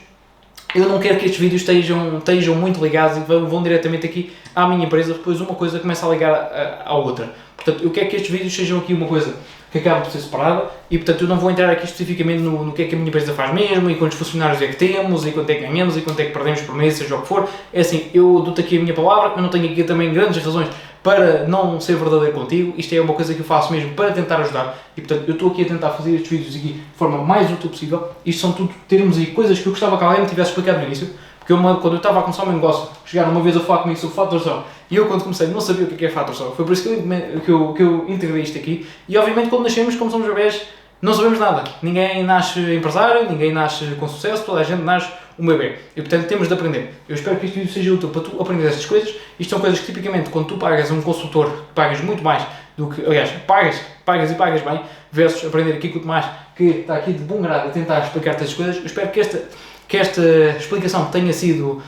eu não quero que estes vídeos estejam muito ligados e vão diretamente aqui à minha empresa, depois uma coisa começa a ligar à outra. Portanto, eu quero que estes vídeos sejam aqui uma coisa que acaba por ser separada e, portanto, eu não vou entrar aqui especificamente no que é que a minha empresa faz mesmo e quantos funcionários é que temos e quanto é que ganhamos e quanto é que perdemos por mês, seja o que for. É assim, eu dou-te aqui a minha palavra, eu não tenho aqui também grandes razões para não ser verdadeiro contigo. Isto é uma coisa que eu faço mesmo para tentar ajudar e, portanto, eu estou aqui a tentar fazer estes vídeos aqui de forma mais útil possível. Isto são tudo termos e coisas que eu gostava que alguém me tivesse explicado no início, porque quando eu estava a começar o meu negócio, chegaram uma vez a falar comigo sobre faturação e eu, quando comecei, não sabia o que é faturação. Foi por isso que eu integrei isto aqui. E, obviamente, quando nascemos, como somos bebés, não sabemos nada. Ninguém nasce empresário, ninguém nasce com sucesso, toda a gente nasce um bebê. E, portanto, temos de aprender. Eu espero que este vídeo seja útil para tu aprender estas coisas. Isto são coisas que, tipicamente, quando tu pagas a um consultor, pagas muito mais do que, aliás, pagas bem, versus aprender aqui com o Tomás, que está aqui de bom grado a tentar explicar-te estas coisas. Eu espero que esta explicação tenha sido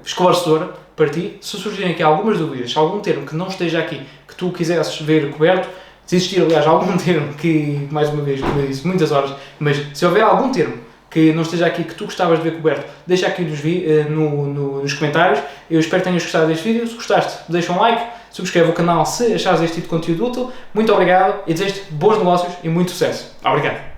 esclarecedora para ti. Se surgirem aqui algumas dúvidas, algum termo que não esteja aqui, que tu quisesses ver coberto, se existir, aliás, algum termo que, mais uma vez, como eu disse, muitas horas, mas se houver algum termo que não esteja aqui, que tu gostavas de ver coberto, deixa aqui nos comentários. Eu espero que tenhas gostado deste vídeo. Se gostaste, deixa um like, subscreve o canal se achares este tipo de conteúdo útil. Muito obrigado e desejo-te bons negócios e muito sucesso. Obrigado.